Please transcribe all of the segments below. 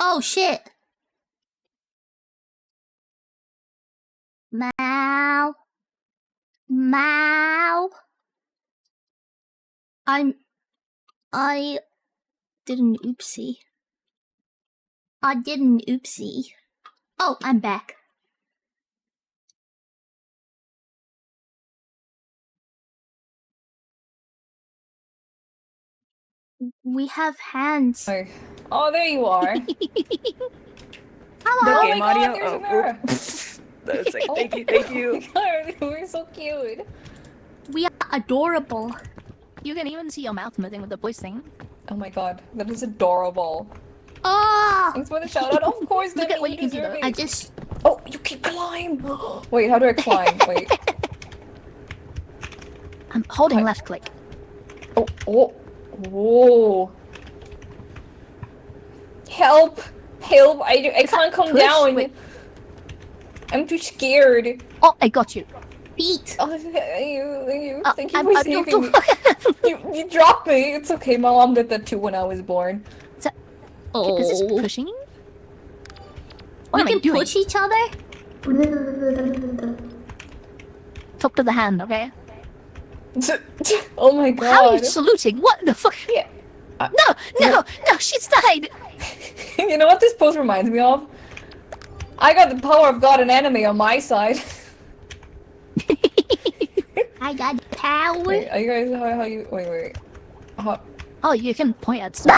Oh shit! Meow. Meow. I did an oopsie. I did an oopsie. Oh, I'm back. We have hands. Oh, there you are. Hello. Oh my God, there's Amara. That's like, thank you. God, we're so cute. We are adorable. You can even see your mouth moving with the voice thing. Oh my God, that is adorable. Oh! Thanks for the shout out. Of course, Look Demi, at what you can do, deserve though. it. I just... Oh, you can climb! Wait, how do I climb? Wait. I'm holding left click. Oh, oh, whoa. Help! Help! I can't come push? down! Wait. I'm too scared. Oh, I got you. Beat. Oh, thank you I'm for saving me. You dropped me. It's okay, my mom did that too when I was born. Oh. Is this pushing? We What am I can doing? push each other? Talk to the hand, okay? Oh my God. How are you saluting? What the fuck? Yeah. No, she's died! You know what this post reminds me of? I got the power of God and anime on my side. I got power. Wait, are you guys how you wait. How, Oh, you can point at stuff.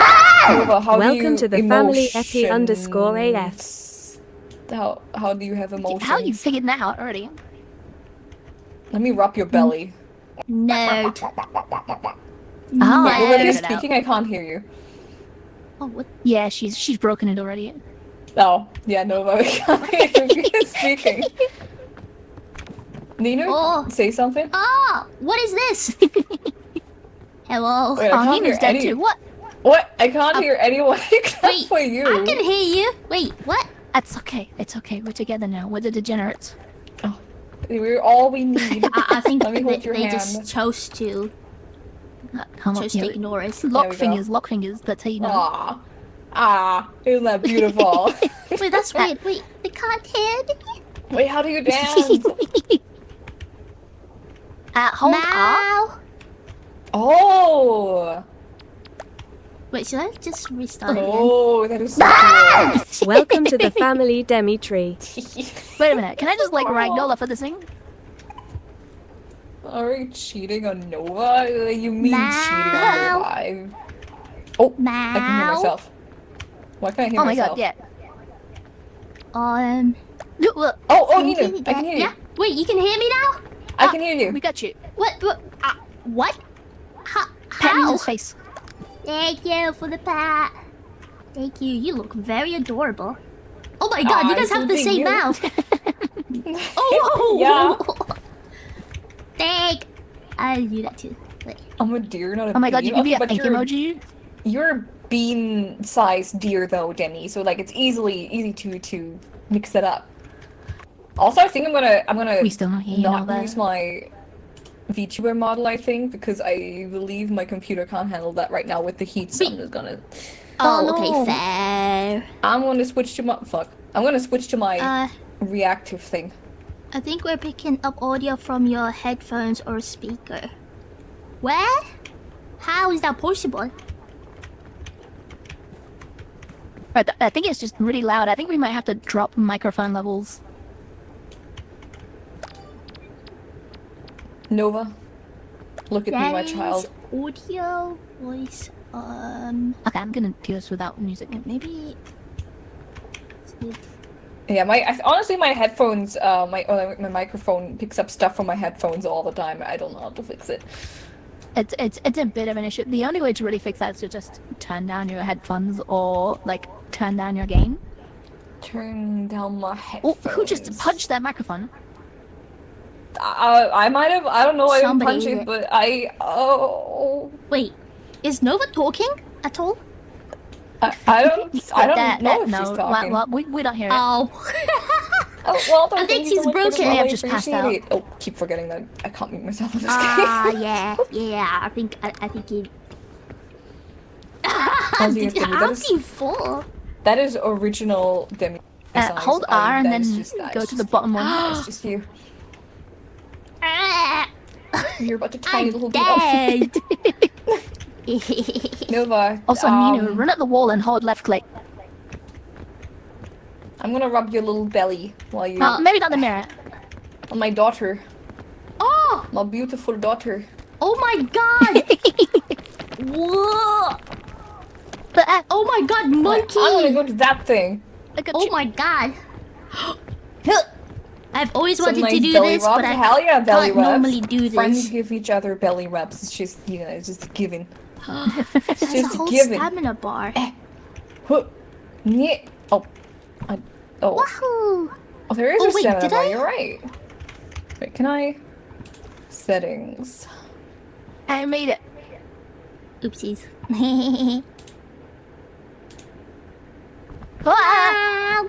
Nova, how do Welcome you to the family Epi_AF. How do you have emotions? How you figured that out already? Let me rub your belly. Nerd. Oh, Nerd. I Well, if you're figured it out. speaking, I can't hear you. Oh, what? Yeah, she's broken it already. Oh, yeah, Nova, I can't hear you. You're speaking. Nino, Oh. say something. Oh, what is this? Hello. Wait, I Oh, can't Nina's hear dead any. too. What? What? I can't hear anyone except Wait, for you. I can hear you. Wait, what? It's okay. It's okay. We're together now. We're the degenerates. We're all we need. I think Let me hold your they hand. just chose to Come on, chose to ignore us. Lock There we go. fingers, lock fingers. That's how you know. Isn't that beautiful? Wait, that's weird. Wait, they can't hear me. Wait, how do you dance? Hold up. Meow. Oh! Wait, should I just restart again? Oh, that is so Welcome to the family Dimitri. cool. Wait a minute. Can I just like ragdoll up for this thing? Are you cheating on Nova? You mean cheating Meow. on Nova? Oh, I can hear Meow. myself. Why can't I hear Oh my myself? god, yeah. Look, Oh, can you Nina, hear me I can back? hear you. Yeah. Wait, you can hear me now? I can hear you. We got you. What? What? Pat in How? his face. Thank you for the pat. Thank you. You look very adorable. Oh my god, you guys have the same mouth. Oh! Yeah. Thank. I do that too. Wait. I'm a deer, not a Oh my god, bean. you can be Okay, a but thank emoji. You're a bean-sized deer though, Demi. So like it's easy to mix it up. Also, I think I'm gonna We still don't hear you, not Nova. use my VTuber model. I think because I believe my computer can't handle that right now with the heat. So I'm just gonna. Oh, no. okay, fair. I'm gonna switch to my I'm gonna switch to my Uh, reactive thing. I think we're picking up audio from your headphones or speaker. Where? How is that possible? Right, I think it's just really loud. I think we might have to drop microphone levels. Nova, look at me, my That child. is audio, voice, Okay, I'm gonna do this without music. maybe... Yeah, honestly, my headphones, my microphone picks up stuff from my headphones all the time. I don't know how to fix it. It's a bit of an issue. The only way to really fix that is to just turn down your headphones or like turn down your gain. Turn down my Oh, headphones. who just punched that microphone? I might have. I don't know. I didn't Somebody punch it, did. but I. Oh. Wait, is Nova talking at all? I don't know if no, she's talking. well, we don't hear it. Oh. Oh, well, I think she's broken. May have just passed out. Oh, keep forgetting that I can't mute myself on this Yeah. I think it... How's your thing? That is- Auntie full. That is original Demi size. Hold R and that then is just- go that's to the just- bottom one. That's just you. Ah, You're about to tiny I'm little dead. Nova. Also, Nino, run at the wall and hold left click. I'm gonna rub your little belly while you Maybe not the mirror. on my daughter, Oh, my beautiful daughter. oh my god. Whoa. Oh my god, monkey. I'm gonna go to that thing. Oh my god. I've always Some wanted nice to do belly this, rubs. but I Hell yeah, belly can't rubs. normally do Friends this. give each other belly rubs. It's just, you know, it's just a given. There's a just whole given. stamina bar. Huh. Nyeh. Oh. Oh. Wahoo! Oh, there is Oh, a wait, stamina did bar. I? You're right. Wait, can I? Settings. I made it. Oopsies. Ah! Wow.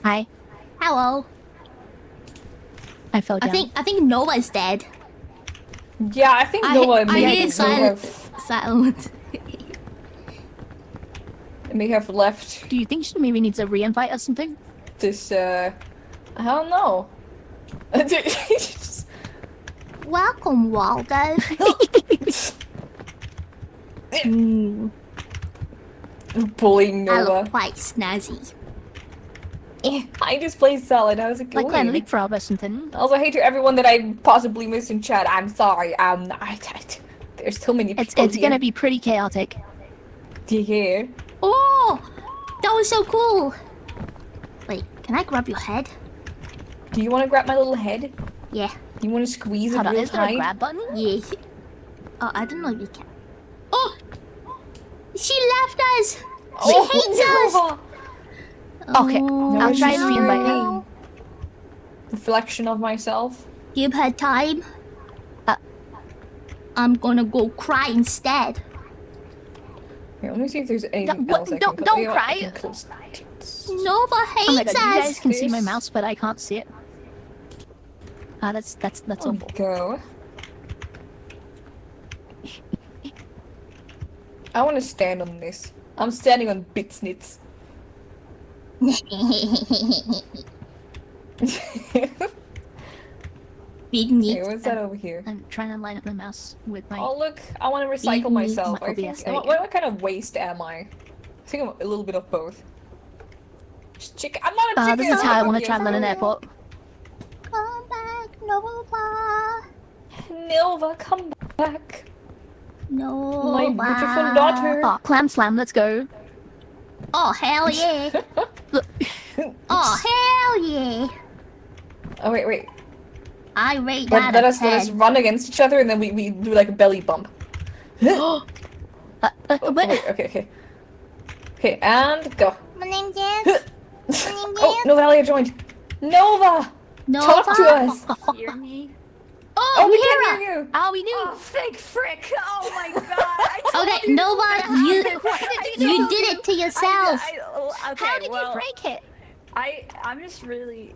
Hi. Hello. I fell down. I think Nova's dead. Yeah, I think Noah I may, hear may silence. have Silence. may have left Do you think she maybe needs a re-invite or something? this. I don't know. Just- Welcome, Waldo. Mm, Bullying I Nova. look quite snazzy. I just played solid. How's it Like going? playing leapfrog or something. Also, hey to everyone that I possibly missed in chat. I'm sorry. There's so many people It's here. gonna be pretty chaotic. Yeah. Oh, that was so cool. Wait, can I grab your head? Do you want to grab my little head? Yeah, You want to squeeze it Hold on, real is there a tight? grab button? yeah. Oh, I don't know if you can. Oh, she left us. She hates us. Nova! Okay, Oh, I'll try she's and re-invite her. no. Reflection of myself. Give her time. Uh. I'm gonna go cry instead. Here, let me see if there's anything what? else I Don't- can don't you know what, I cry. can close that. Nova hates Oh my god, you guys us. can see my This- mouse, but I can't see it. Ah, that's There we awful. go. I want to stand on this. I'm standing on Bitsnitz. Big Okay, neat. what's that over here? I'm trying to line up my mouse with my. Oh look, I want to recycle Eat me. myself. I OBS, think, there you what kind of waste am I? I think I'm a little bit of both. Just chicken. I'm not a chicken. This is how I want to Yes, travel in an airport. Come back, Nova. Nilva, come back. Nova. My beautiful daughter. Oh, clam slam, let's go. Oh, hell yeah. Look, Oh, hell yeah. Oh wait, wait. I rate that Let a us 10. run against each other and then we do like a belly bump. Oh, what? wait, okay. Okay, and go. My name's Jess. My name's Oh, Novalia joined. Nova! Nova. Talk to us! Hear me? Oh, Oh, we Mira. can't hear you! Oh, we knew. Oh, fake frick! Oh my god! I told Okay, you Nova, this was you gonna happen. you did it to yourself. Okay, How did well, you break it? I'm just really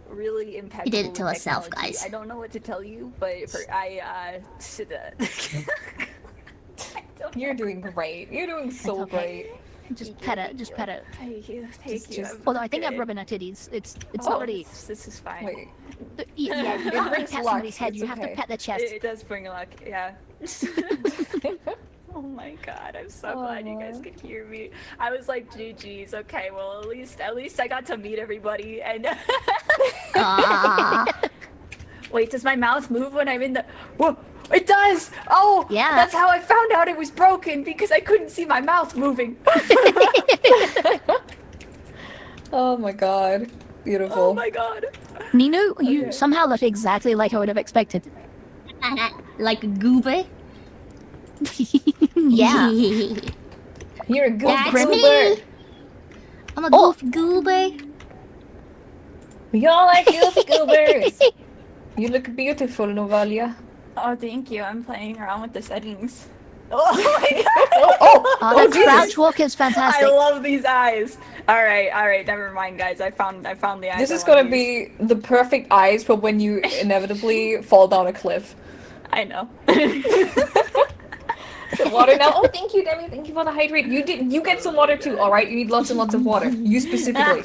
impeccable. We did it to with ourselves, technology. guys. I don't know what to tell you, but You're doing great. You're doing so okay. great. Just pet it. Just pet it. Thank you. Just- I'm Although I think I'm good. rubbing her titties. It's Oh. already. This is fine. Wait. Yeah, you It don't brings pet luck, somebody's head. it's You have to okay. pet their chest. It does bring luck, yeah. Oh my god, I'm so glad you guys Aw. could hear me. I was like, GG's, okay, well at least I got to meet everybody and Ah. wait, does my mouth move when I'm in the Whoa, it does! Oh Yeah. that's how I found out it was broken because I couldn't see my mouth moving. Oh my god. Beautiful. Oh my god. Nino, you Okay. somehow look exactly like I would have expected. Like a goober. Yeah. You're a good That's goober. me. I'm a Oh. goofy goober. We all like goofy goobers. You look beautiful, Novalia. Oh thank you, I'm playing around with the settings. Oh my god! Oh, Oh, that Jesus. crouch walk is fantastic. I love these eyes. All right, never mind, guys. I found the eyes. This I is wanna gonna use. be the perfect eyes for when you inevitably fall down a cliff. I know. Some water now. Oh, thank you, Demi. Thank you for the hydrate. You get some water too. All right, you need lots and lots of water. You specifically.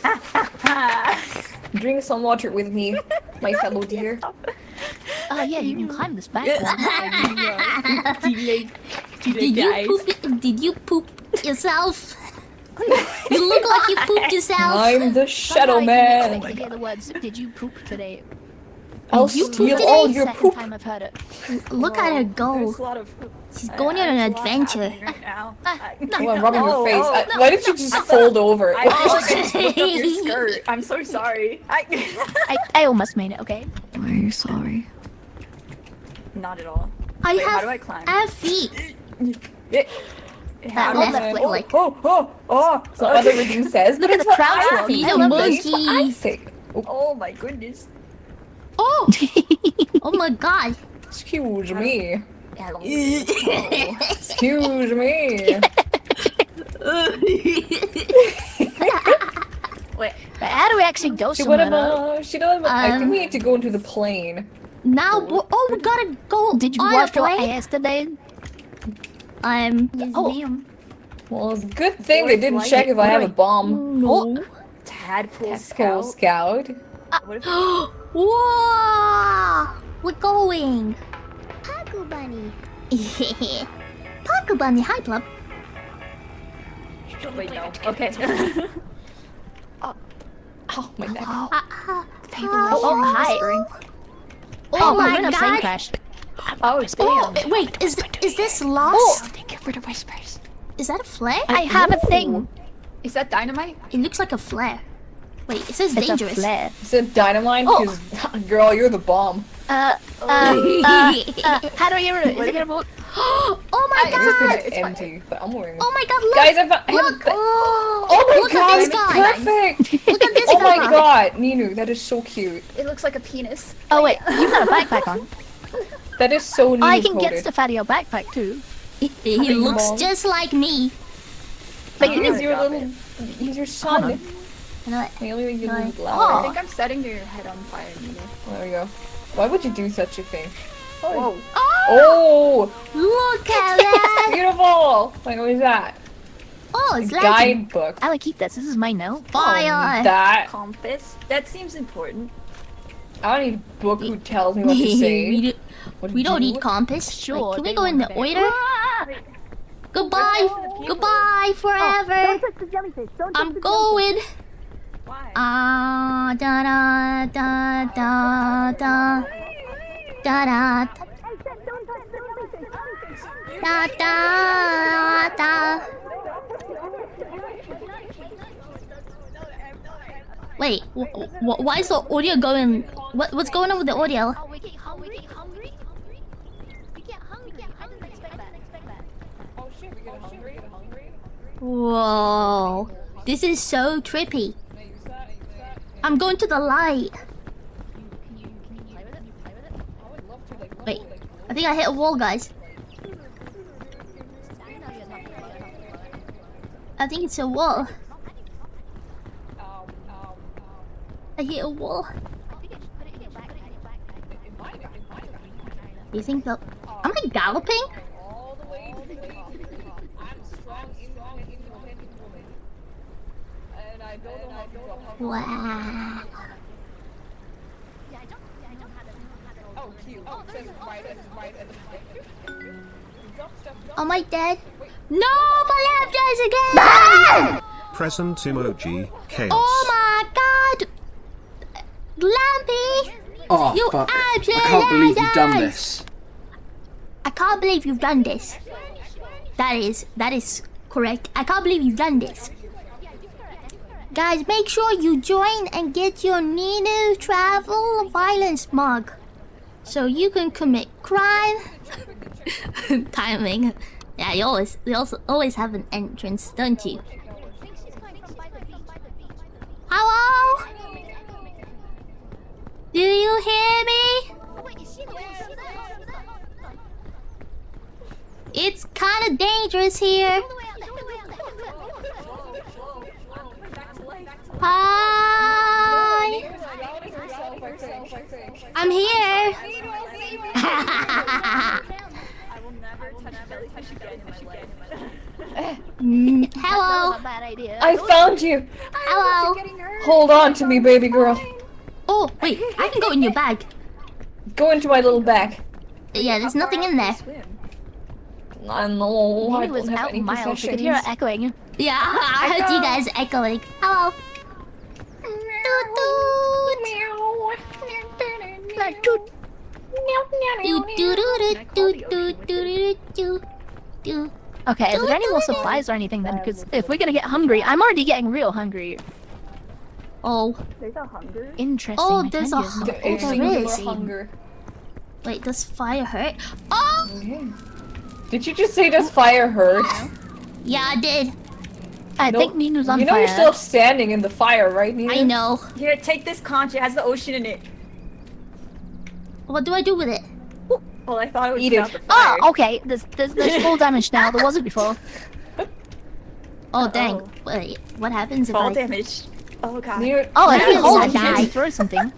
Drink some water with me, my fellow dear. Oh yeah, you can climb this back. Did you poop yourself? You look like you pooped yourself. I'm the Shadow Man. To hear the words, "Did you poop today?" I'll Did you steal poop all today? your Second poop. time I've heard it. Look at her go. There's a lot of. She's going on an adventure. Right now. Oh, I'm rubbing your face. Oh, Why did you just fold over? I feel like I just looked up your skirt. I'm so sorry. I almost made it. Okay. Why are you sorry? Not at all. I Wait, how have do I climb? I have feet. How do left I? foot, like- So other reading says, but Look at it's the what crouch I walk. think. I love this. It's what I think. Oh my goodness. Oh! Oh my god. Excuse me. Hello. Excuse me. Wait. How do we actually go somewhere? though? I think we need to go into the plane. Now, we gotta go. Did you on wash a your plane? ass today? Oh, Well, it's a good thing they didn't check if I have a bomb. no. Tadpole Skull Scout. Scout. What if Whoa! We're going. Paku Bunny. Paku Bunny, hi, Plum. Wait, no. Okay. Oh, my neck. Oh, hi. Oh we're my in a plane god. crash. Oh, Oh, damn. wait, is this lost? Thank you for the whispers. Is that a flare? I have a thing. Is that dynamite? It looks like a flare. Wait, it says It's dangerous. a flare. Is it dynamite? Oh. Because, girl, you're the bomb. How do you is it gonna work? Oh my It's just god! it's empty, but I'm wearing it. Oh my god, look! Guys, I have Look! Oh my Look at god, this it's guy. perfect! Look at this Oh my fella. god, Ninu, that is so cute. It looks like a penis. Oh wait, you've got a backpack on. That is so Ninu I can get coded. stuff out of your backpack too. He looks mom. just like me. But Oh, he's your drop little, he's your son. You know what? Maybe you Hi. little I louder. think I'm setting your head on fire, Nina. There we go. Why would you do such a thing? Whoa. Oh, Look at that! beautiful! Like, what is that? Oh, it's like Guidebook. I would keep this. This is my note. fire. That. Compass? That seems important. I don't need a book who tells me what to say. we don't need compass. Sure, Wait, can we they go in the want oiter? Goodbye! Goodbye forever! I'm going! Why? Da da da da da da da da da da. Wait, why is the audio going? What's going on with the audio? Oh, we get hungry. We get hungry. I didn't expect that. Oh shit, we get hungry. Whoa, this is so trippy. I'm going to the light. Wait, I think I hit a wall, guys. I think it's a wall. I hit a wall. You think that? Am I galloping? Wow. Am I dead? No, my left eyes again! Present emoji, chaos. Oh my god! Lampy! Oh, You fuck. I absolute can't believe you've done lies. this. I can't believe you've done this. That is correct. I can't believe you've done this. Guys, make sure you join and get your Ninu Travel Violence mug. So you can commit crime. Timing. Yeah, you always have an entrance, don't you? Hello? Do you hear me? It's kind of dangerous here. Hi. I'm here. I will never touch jellyfish again. I found you. Hello. Hold on to me, baby girl. Oh, wait, I can go in your bag. Go into my little bag. Yeah, there's nothing in there. I know. I He was don't have out any miles. We could hear possessions. her echoing. Yeah, I heard you guys echoing. Hello. Like, dude, okay, is there any more supplies or anything then? Because if we're gonna get hungry, I'm already getting real hungry. Oh, Interesting. Oh, I there's can a use hu- some oh, It's there singular is. hunger. wait, does fire hurt? Oh, Okay. Did you just say does fire hurt? yeah, I did. I Nope. think Ninu's on You know fire. you're still standing in the fire, right, Nina? I know. Here, take this conch. It has the ocean in it. What do I do with it? Well, I thought it would Eat put it. out the fire. Oh, okay. There's full damage now. There wasn't before. Oh, dang. Wait, what happens if Fall I... damage. Oh god. Nina, Oh, What I can happens hold if it. I You die? can throw something.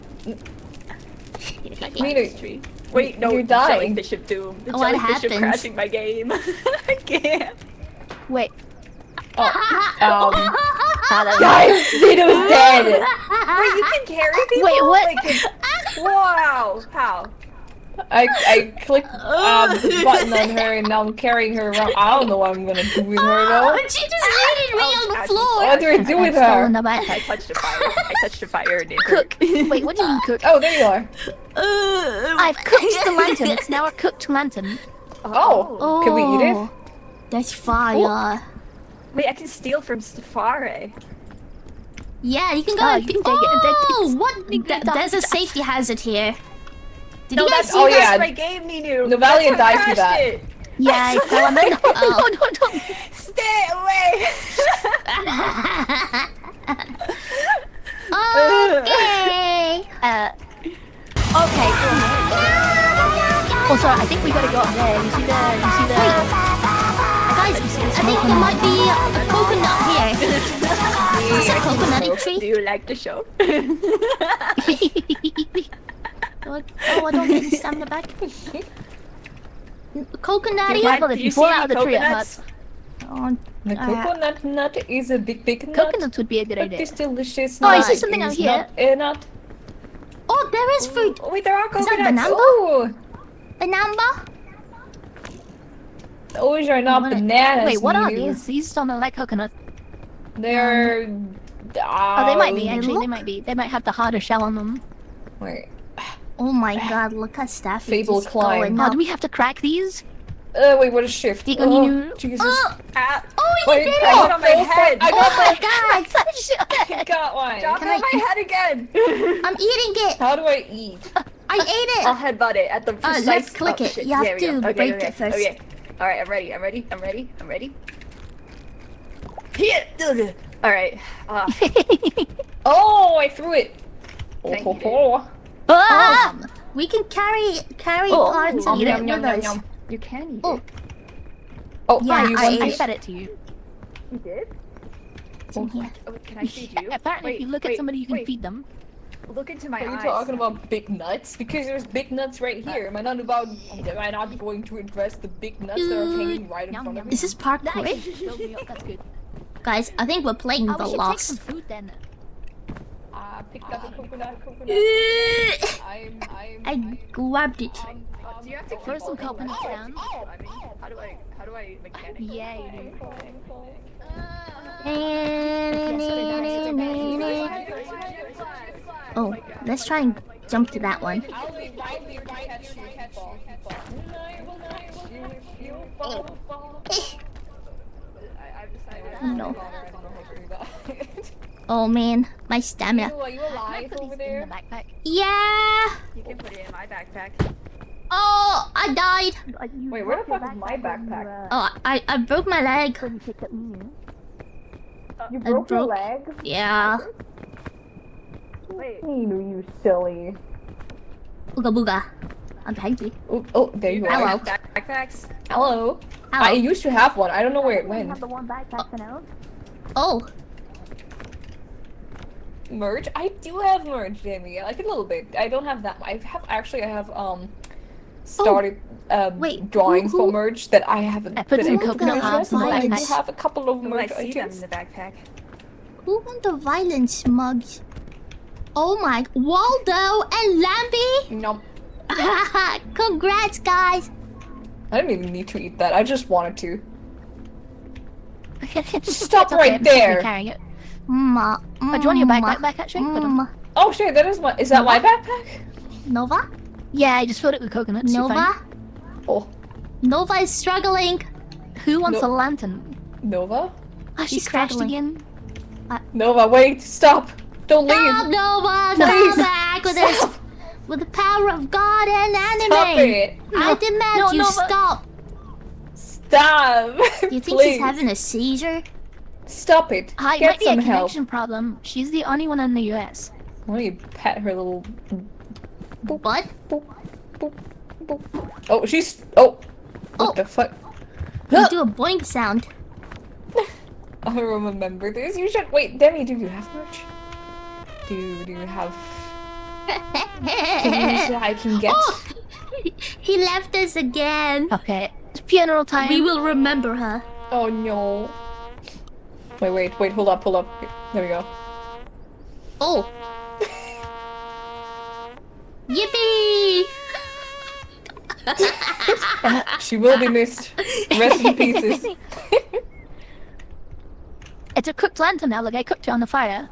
Nina, Wait, no, You're the dying. jellyfish of doom. The What jellyfish happens? of crashing my game. I can't. Wait. guys, Nina's dead. Wait, you can carry people? Wait, what? Like, wow. How? I clicked the button on her and now I'm carrying her around. I don't know what I'm gonna do with her though. She just landed me on the ouch. floor. What do I do with Stolen her? the I backpack. touched a fire. I touched a fire and it Cook. hurt. Wait, what do you mean cook? Oh, there you are. I've cooked the lantern. It's now a cooked lantern. Oh, can we eat it? Oh, that's fire. Wait, I can steal from Stafare. Yeah, you can go. Oh, and you can take it and take it. Oh, what? There's a safety hazard here. Did No, you guys that's see oh, that? yeah. my game, Ninu. Novalia That's how I died through crashed that. it. Yeah, I fell on that. Oh. No. Stay away. Okay. Okay. Oh, sorry. I think we gotta go up there. You see the? Guys, I think there might be a coconut here. Is this a coconut Do tree? you like the show? Oh, I don't get any stamina back. Coconut Be careful, if you fall out of the tree, it hurts. Oh, The coconut nut is a big nut. Coconuts would be a good But idea. this delicious Oh, I nut see something out is here. not a nut. oh, there is fruit. Oh, wait, there are Is that coconuts. banana? Oh, Banana? those are not What- bananas. Wait, what are Nunu. these? These don't look like coconuts. They're. Oh, they might be They actually. They look- might be. They might have the harder shell on them. Wait. Oh my god, look at Staffy Fable just climb. going Oh, up. do we have to crack these? Wait, what is shift? Digo, Oh, Nunu. Jesus. Ah, Oh, you Wait, did I it! got on my both head. I Oh got my both. god! I got one. drop Can it on I- my head again. I'm eating it! How do I eat? I ate I'll it! headbutt it at the precise. let's click it. shit. You have There we go. to Okay, break okay, it first. Okay. All right, I'm ready. Here. All right. Oh, I threw it. Thank Oh, you. ho, ho. Ah! We can carry Oh, parts and eat eat it. it Yum, with yum, us. yum. You can eat Oh. it. Oh, Yeah, you I want ate I this? fed it to you. You did? It's in here. Oh, can I feed you? Apparently, if you look at somebody, you can feed them. Look into my Are you eyes. talking about big nuts? Because there's big nuts right here. Am I not going to address the big nuts that are hanging right in Yum, front of yum. me? Is this parkour? That actually filled me up. That's good. Guys, I think we're playing Oh, the we should take lost. some food then. Pick up a coconut. I grabbed it. Do you have to Throw some coconuts down. I mean, how do I mechanically? Yeah, you do. Oh, let's try and jump to that one. No. Oh man, my stamina. Are you alive Put over these in there? the backpack. Yeah. You can put it in my backpack. Oh, I died. Wait, where the fuck is my backpack? Oh, I broke my leg. You broke your leg? Yeah. Wait. You silly. Ooga booga. I'm hungry. Oh, there you Hello. are. Backpacks. Hello. I Hello. used to have one. I don't know where it went. Oh, Merch? I do have merch, Jamie. Like a little bit. I don't have that. I have started wait, drawings who- for merch that I haven't. I put that some could coconut purchase, hearts in the but I do backpack. have a couple of Oh, I merch see them items. in the backpack. Who won the violence mugs? Oh my, Waldo and Lambie? Nope. Congrats, guys. I didn't even need to eat that. I just wanted to. Stop right there. Carrying it. Ma, Do you want your backpack actually? Hold on. Oh shit, that is my. Is that my backpack? Nova? Yeah, I just filled it with coconuts. you're Nova? fine. Oh, Nova is struggling. Who wants No. a lantern? Nova. Ah, she She's crashed struggling. again. Nova, wait, stop! Don't Stop, leave. Nova! Please. Come back with this. Stop. With the power of God and anime. Stop it! I demand No, you Nova. stop. Stop! You think Please. she's having a seizure? Stop it. Hi, it Get might be a some help. connection problem. She's the only one in the US. Why don't you pat her little. What? Boop, boop, boop. Oh, she's. Oh! What Oh. the fuck? You do a boing sound. I remember this. You should. Wait, Demi, do you have merch? Do you have things that I can get? Oh! He left us again. Okay, it's funeral time. We will remember her. Oh no. Wait, hold up. There we go. Oh. Yippee! She will be missed. Rest in pieces. It's a cooked lantern now. Like I cooked it on the fire.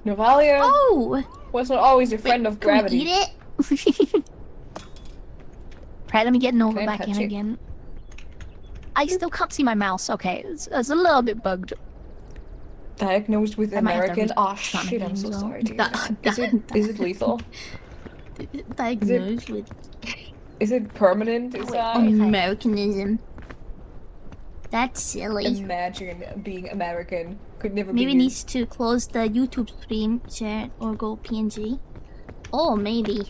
Novalia Oh! was not always a friend of Can we gravity. eat it? Right, let me get Nova Can I back in touch it? again. I still can't see my mouse. Okay, it's a little bit bugged. Diagnosed with I might have to American. Oh restart my shit! I'm game so as well. sorry, dude. That- Is it lethal? Diagnosed with Is it permanent? Is that? Americanism. That's silly. Imagine being American. Could never Maybe be. needs to close the YouTube stream, share, or go PNG. Oh, maybe.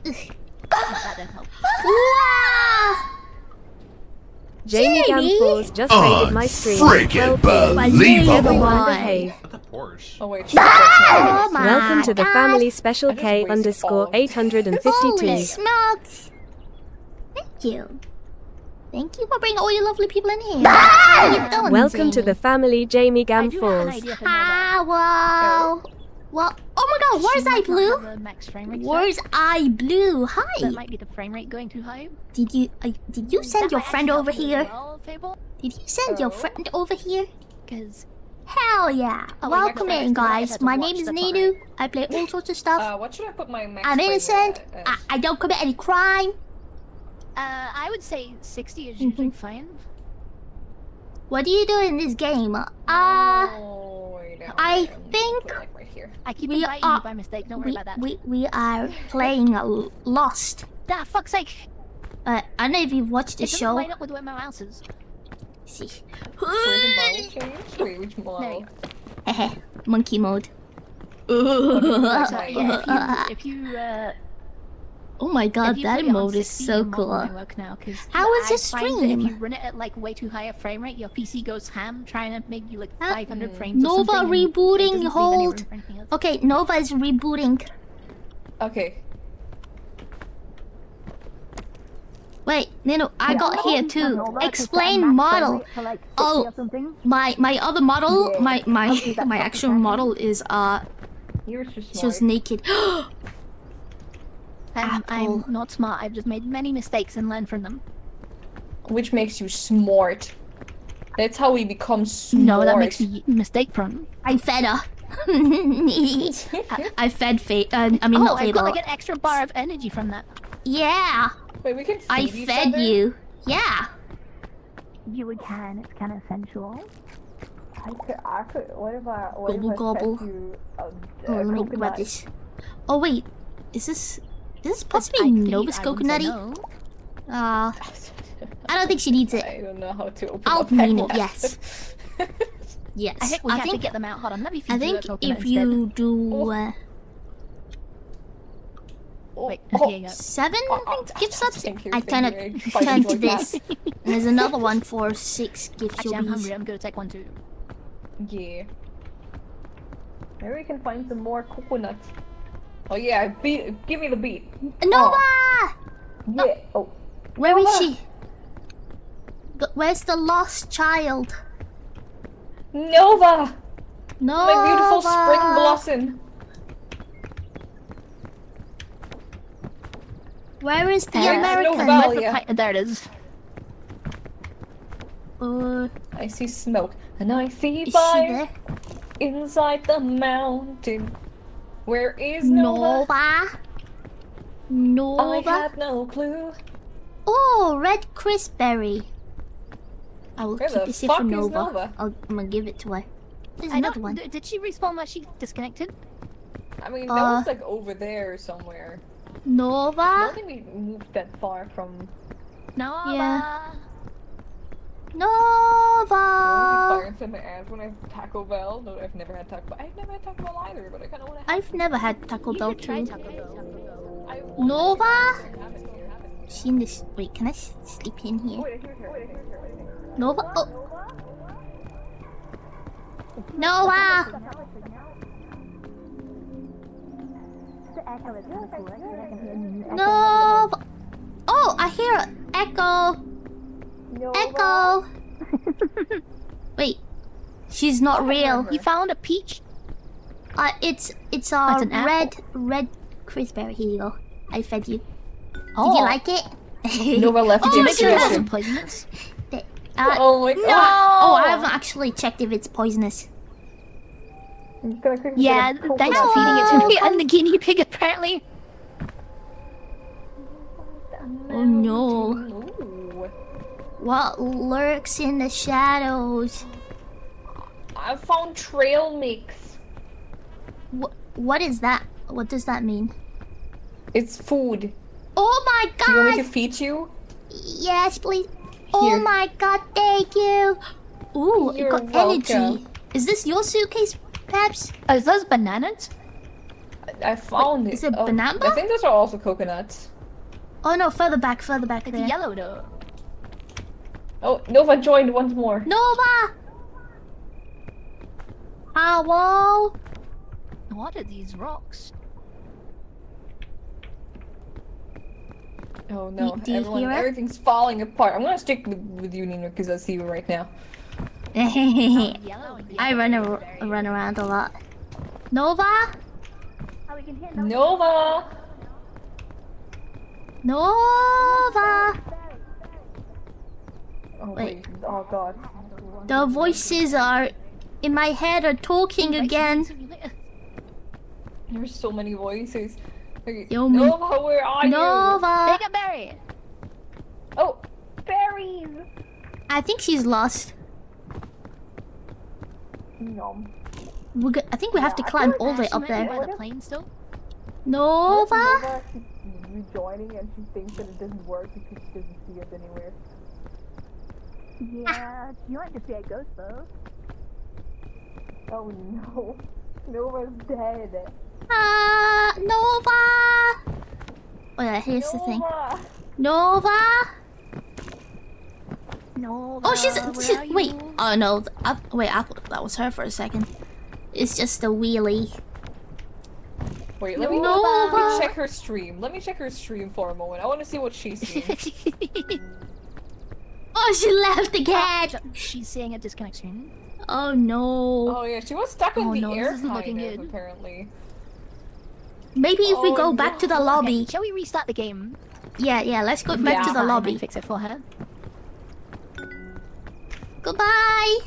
Ugh. That didn't help. Wow! Jamie Jamie? Gamforce just rated my stream. Freaking 12 believable. Everyone behave. At the Porsche. Oh wait. Shit, Oh my Welcome to the God. family special I just K wasted underscore all of it. 852. Holy smokes! Thank you. Thank you for bringing all you lovely people in here. How you doing, Welcome to Jamie? the family Jamie I do have an Gamforce. idea for Nova. Ah, wow. Well, oh my God, where's She I might not Blue? have the max frame rate set. Where's I Blue? That Hi. might be the frame rate going too high. Did you send That your might friend actually over help you here? as well, Fable, Did you send your friend over here? 'cause Hell yeah! Oh, wait, Welcome next in, time I guys. had to My watch name is the Ninu. I play all sorts of stuff. What should I put my max? I'm frame innocent. at? I don't commit any crime. I would say 60 is usually fine. What do you do in this game? Oh, wait, no, I wait, I'm think put it, like, right here. I keep We inviting are- you by mistake. Don't worry about that. we are playing Lost. Ah, fuck's sake! I don't know if you've watched the It doesn't show. line up with where my mouse is. See. Where's the model change? Wait, which There model? you Hehe. Monkey mode. So, yeah, if you Oh my god, if you that put it on emote is 60, so your mod cool. won't work now, 'cause How is I your find that stream? If you run it at like way too high a frame rate, your PC goes ham trying to make you like Huh? 500 frames. or Nova something, and it rebooting, doesn't leave any hold. room for anything else. Okay, Nova is rebooting. Okay. Wait, Nino, I got here too. Nova to set Explain max frame model. rate to, like, 50 Oh. or something. My other model, my Okay, that's my not actual exactly. model is You're too smart. she was naked. I'm Apple. not smart. I've just made many mistakes and learned from them. Which makes you smart. That's how we become smart. No, that makes me mistake prone. I fed her. I fed I mean Oh, not I got Fable. like an extra bar of energy from that. Yeah, Wait, we can feed I each fed other? you. Yeah. You can. It's kind of sensual. I could, what if I, Gobble, gobble. you Oh, let me grab this. Oh wait, is this possibly I think Nova's I wouldn't say coconutty? no. I don't think she needs it. I don't know how to open I'll up mean that it, one. yes. Yes. I think we have to get them out. Hold on, let me feed I you think a coconut if instead. you do Oh, Wait, oh, here you go. 7 gift subs, thank you, I thank kind of you. I turn to enjoyed that. this. And there's another one for 6 gift Actually, I'm subs. hungry. I'm gonna take one too. Yeah. Maybe we can find some more coconuts. Oh yeah, give me the beat. Nova! Yeah. Oh. Where is Nova! she? Where's the lost child? Nova! Nova. My beautiful spring blossom. Where is the There. American? Nova. Where's the yeah. there it is. I see smoke and I see Is she fire there? inside the mountain. Where is Nova? Nova. Nova. I have no clue. Oh, red crispberry. I will Where keep the this here for fuck is Nova. Nova? I'm gonna give it to her. There's I another don't. one. Did she respawn while she disconnected? I mean, that was like over there somewhere. I Nova. don't think we moved that far from. No. Yeah. I Nova. fire inside my ass when I have Taco Bell. No, I've never had Taco Bell. I've never had Taco Bell either, but I kind of want to have. I've never had Taco Bell too. I want Nova. to have it. She in this? Wait, can I sleep in here? Wait, I hear her. Nova. Oh. Nova. Nova. Oh, I hear an echo. Echo. Wait, she's not real. You found a peach? It's a It's an apple. red crispberry. Here you go. I fed you. Oh. Did you like it? Nova left Oh, you make sure it expression. Wasn't poisonous? Oh my god. Oh, I haven't actually checked if it's poisonous. Yeah, thanks for feeding it to me and the guinea pig apparently. Oh no. Ooh. What lurks in the shadows? I found trail mix. What is that? What does that mean? It's food. Oh my Do you want me god! to feed you? Yes, please. Oh Here. my god, thank you. Ooh, You're it got welcome. energy. Is this your suitcase, Peps? Is those bananas? I found it. is it Oh, banana? I think those are also coconuts. Oh no, further back It's there. yellow though. Oh, Nova joined once more. Nova! Hello? What are these rocks? Oh no, Do you hear it? everything's falling apart. I'm gonna stick with you, Nina, because I see you right now. Yellow. I run around a lot. Nova? Nova! Nova! Oh Wait. Oh god. The voices are in my head are talking again. There's so many voices. Okay, Yo, me- Nova, where are you? Nova! Take a berry. Oh, berries! I think she's lost. Nom. I think we have to climb all the way up By there. the plane still. Nova? Nova keeps rejoining and she thinks that it doesn't work because she doesn't see us anywhere. Yeah, you like to see a ghost though. Oh no. Nova's dead. Nova! Oh yeah, here's the thing. Nova! Nova? No. Oh, she's wait. Oh no, wait, I thought that was her for a second. It's just a wheelie. Wait, let me Nova! check her stream. Let me check her stream for a moment. I want to see what she's seeing. Oh, she left again! She's seeing a disconnection. Oh no. Oh yeah, she was stuck in Oh, the no, air this isn't kind looking of, good. apparently. Maybe if we Oh, go back to the lobby. Okay, shall we restart the game? Yeah, let's go back to the Fine, lobby. Fix it for her. Goodbye!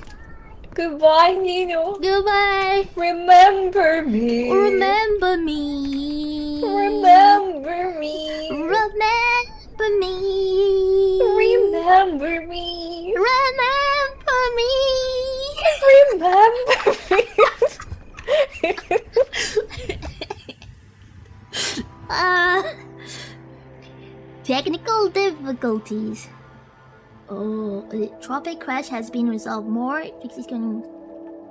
Goodbye, Nino. Goodbye! Remember me. Remember me! Remember me. Remember me! Remember me. Remember me! Remember me. Technical difficulties. Oh, the traffic crash has been resolved. More Pixie's going.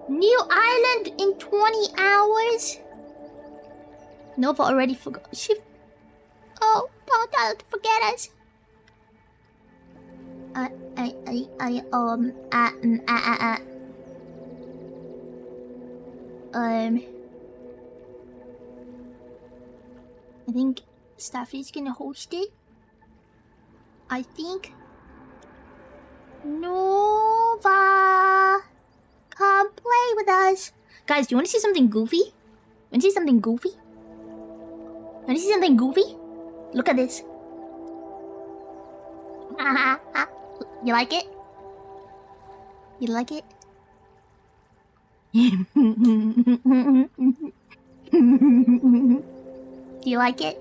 New island in 20 hours. Nova already forgot. She. Oh, don't tell her to forget us. I think Staffy's gonna host it. I think. Nova, come play with us. Guys, do you want to see something goofy? Want to see something goofy? Want to see something goofy? Look at this. You like it? You like it? Do you like it?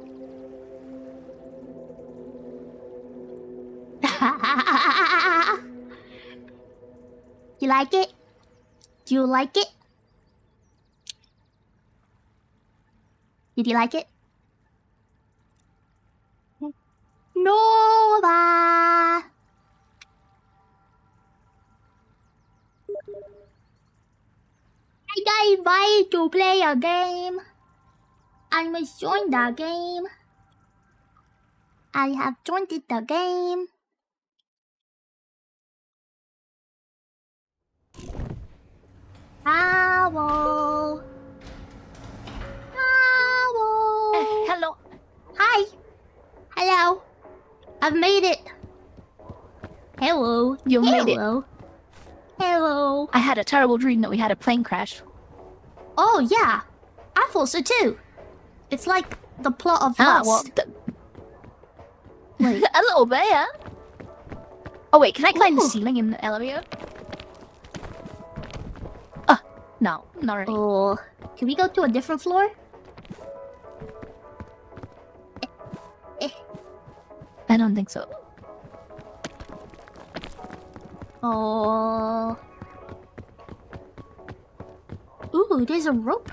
You like it? Do you like it? Did you like it? Nova! I got invited to play a game. I must join the game. I have joined the game. Owl. Owl. Hello. Hi. Hello. I've made it. Hello. You made it. Hello. Hello. I had a terrible dream that we had a plane crash. Oh yeah, I thought so too. It's like the plot of Ah, Lost. well, Wait. a little bit, yeah. Oh wait, can I climb the Ooh. ceiling in the elevator? No, not really. Oh, can we go to a different floor? I don't think so. Oh. Ooh, there's a rope.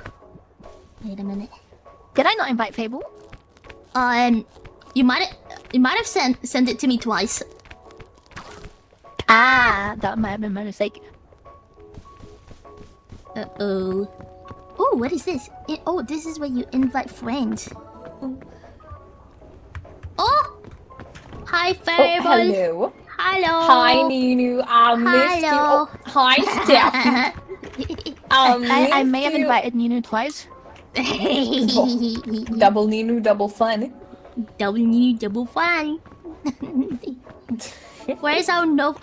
Wait a minute. Did I not invite Fable? You might have sent it to me twice. Ah, that might have been my mistake. Uh-oh. Ooh, what is this? Oh, this is where you invite friends. Oh! Hi, Oh, Fable. hello. Hello. Hi, Ninu. I missed you. Hello. Oh, hi, Steph. I may have you. invited Nunu twice. Double Ninu, double fun. Double new, double fun. Where's our Nova?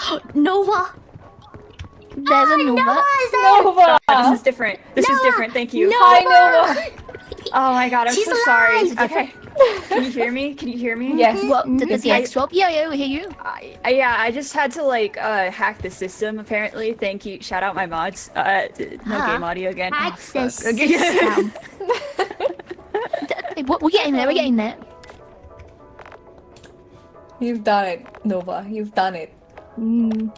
There's a Nova. Nova's there. Nova! This is different. This is different. Thank you. Hi, Nova! Oh my god, I'm She's so sorry. alive. Okay. Can you hear me? Can you hear me? Yes. What? Did the Okay. CX drop? Yeah, we hear you. Yeah, I just had to like hack the system apparently. Thank you. Shout out my mods. No game audio again. Hack Oh, fuck. the Okay. system. We're getting there, we're getting there. You've done it, Nova. You've done it. Mm.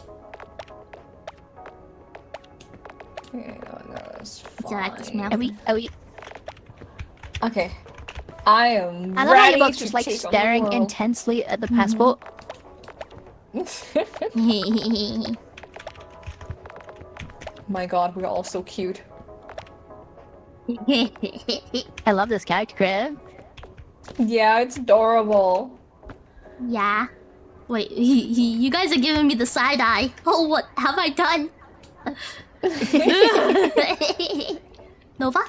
Yeah, that's Do you like the fine. smell? Are we? Okay. I am I love how ready you're both to just like take on the staring world. intensely at the passport. My god, we're all so cute. I love this character creator. Yeah, it's adorable. Yeah. Wait, you guys are giving me the side eye. Oh, what have I done? Nova?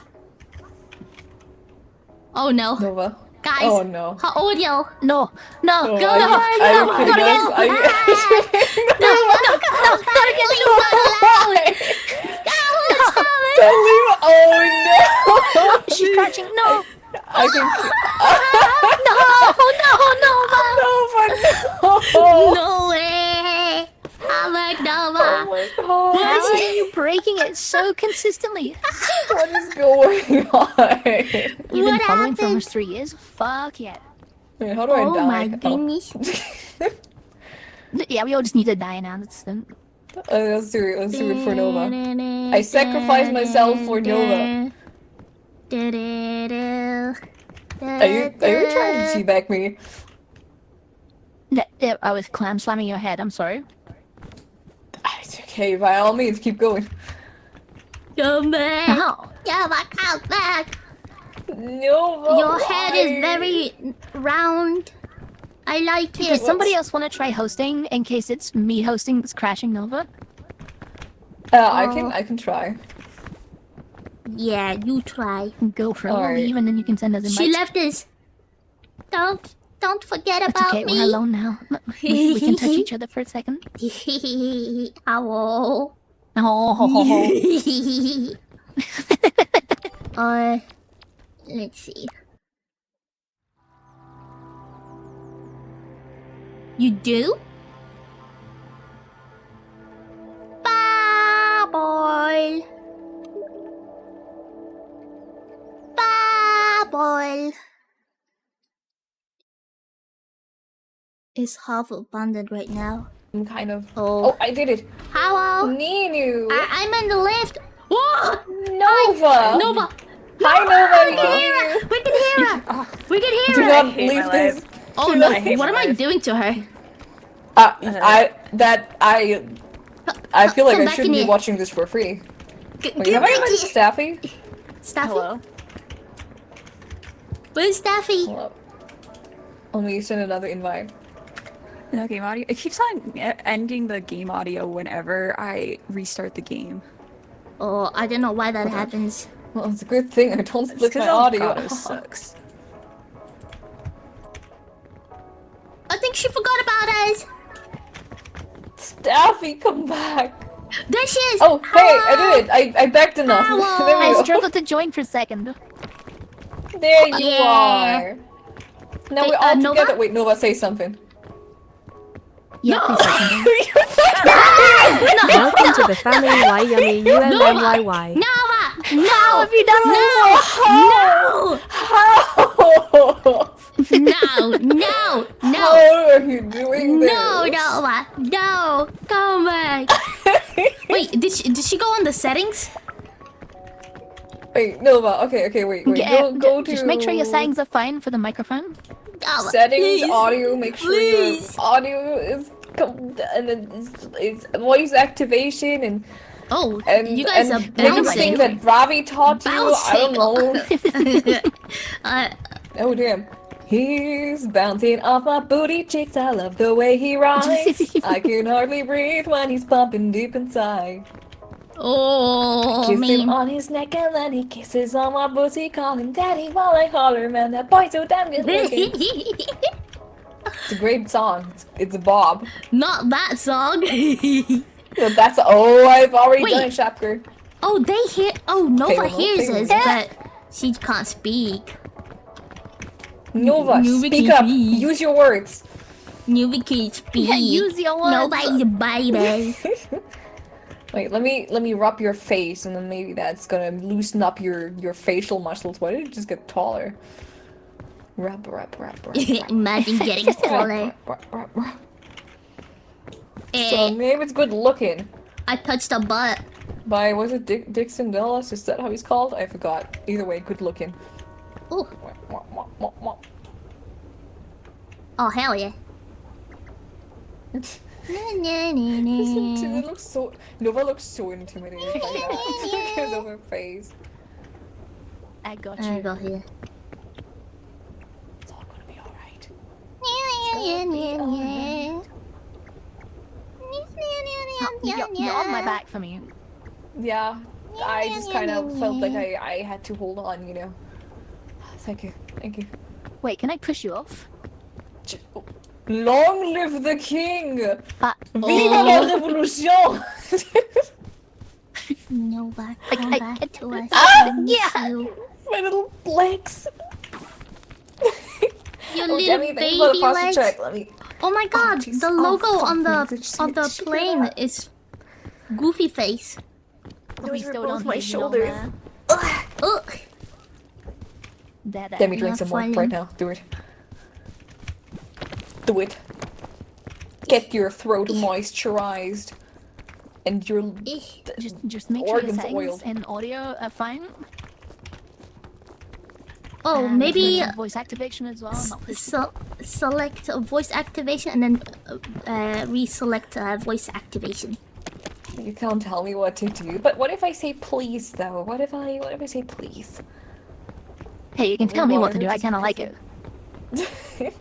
Oh no. Nova. Guys, Oh no. her audio. No, Oh, Go, are you- go, are you go, kidding go, us? go. Are you- No, gotta get me allowed. Stop it. Don't leave- Oh no! she's crouching. No, I think. no, Nova, no! No way. I'm like Oh Nova. my god! How are you breaking it so consistently? What is going on? You've been What following for happened? almost 3 years. Fuck yeah. Wait, how do I Oh die? my goodness. Yeah, we all just need to die now. That's Let's do it. Let's do it for Nova. I sacrificed myself for Nova. Are you trying to teabag me? Yeah, I was clam slamming your head. I'm sorry. It's okay. By all means, keep going. Come back. How? Come back. Nova. Your head is why? very round. I like it. Does somebody else want to try hosting in case it's me hosting that's crashing Nova? I can try. Yeah, you try. Go for it. We'll Alright. leave and then you can send us invites. She left us. Don't forget It's about okay, me. we're alone now. We can touch each other for a second. Ow. Oh, Let's see. You do? Bubble. Bubble. Is half abandoned right now. I'm kind of. Oh. Oh, I did it. Hello? Ninu. I'm in the lift. Whoa! Nova. Nova! Hi, Nova. We can hear her! We can hear her! We can hear Do her! not hate leave my this. life. Oh do no, not- I hate what am my I life. doing to her? I feel like Come I back shouldn't in be here. watching this for free. Wait, Give have I me invited Staffy? Staffy? Hello. Where's Staffy? Hello. Let me send another invite. No game audio. It keeps on ending the game audio whenever I restart the game. Oh, I don't know why that happens. Well, it's a good thing I don't It's split my because audio. Elgato sucks. I think she forgot about us. Staffy, come back. There she is. Oh, hey, I did it. I backed enough. Hello. There we I go. struggled to join for a second. There you Yeah. are. Now Wait, we're all Nova? together. Wait, Nova, say something. Yeah, No. please second. Welcome to the family. Why yummy? UMMYY. Nova! No! How have you done this? No! How? No! No! No! How are you doing this? No, Nova! No! Come back! Wait, did she go on the settings? Wait, Nova. Okay, wait. Go to Just make sure your settings are fine for the microphone. Nova, settings, please. audio. Make sure Please. your audio is and then it's voice activation and Oh, you guys are make it bouncing. thing that Ravi taught you. I don't know. Oh damn. He's bouncing off my booty cheeks. I love the way he rides. I can hardly breathe when he's pumping deep inside. Oh, Kiss him man. on his neck and then he kisses on my booty. Call him daddy while I holler, man. That boy's so damn good looking. It's a great song. It's Bob. Not that song. But that's I've already Wait. done it, Shapker. Oh, they hear. Oh, Nova well, hears okay, us, well. but she can't speak. Nova, Nova speak can up. speak. Use your words. Nova can't speak. Yeah, use your words. Nobody's a baby. Wait, let me rub your face, and then maybe that's gonna loosen up your facial muscles. Why did it just get taller? Rub. Imagine getting taller. Rub. So Eh, maybe it's good looking. I touched a butt. By was it Dixon Dallas? Is that how he's called? I forgot. Either way, good looking. Ooh. Oh, hell yeah. It looks so. Nova looks so intimidated by that because of her face. I got I you. go here. It's all gonna be alright. You're on my back for me. Yeah, I just kind of felt like I had to hold on, you know. Thank you. Wait, can I push you off? Long live the king! Viva Oh. la revolution! Nova, I- come I- back to us. Ah, I miss yeah. you. My little legs. Your Oh, little damn it, baby let me pause the legs. check. Let me. Oh my god, jeez. the Oh, logo fuck, on man, the just on the shit plane out. is Goofy face. We Those still are don't both my need you on shoulders. there. Ugh. There. Let me drink Not some more funny. right now. Do it. Do it. Get your throat moisturized. And your Just make sure your organs settings oiled. and audio are fine. Oh, And maybe maybe voice activation as well. Not push- select voice activation and then reselect voice activation. You can't tell me what to do. But what if I say please though? What if I say please? Hey, you can tell me what to Water do. I just kind of like it.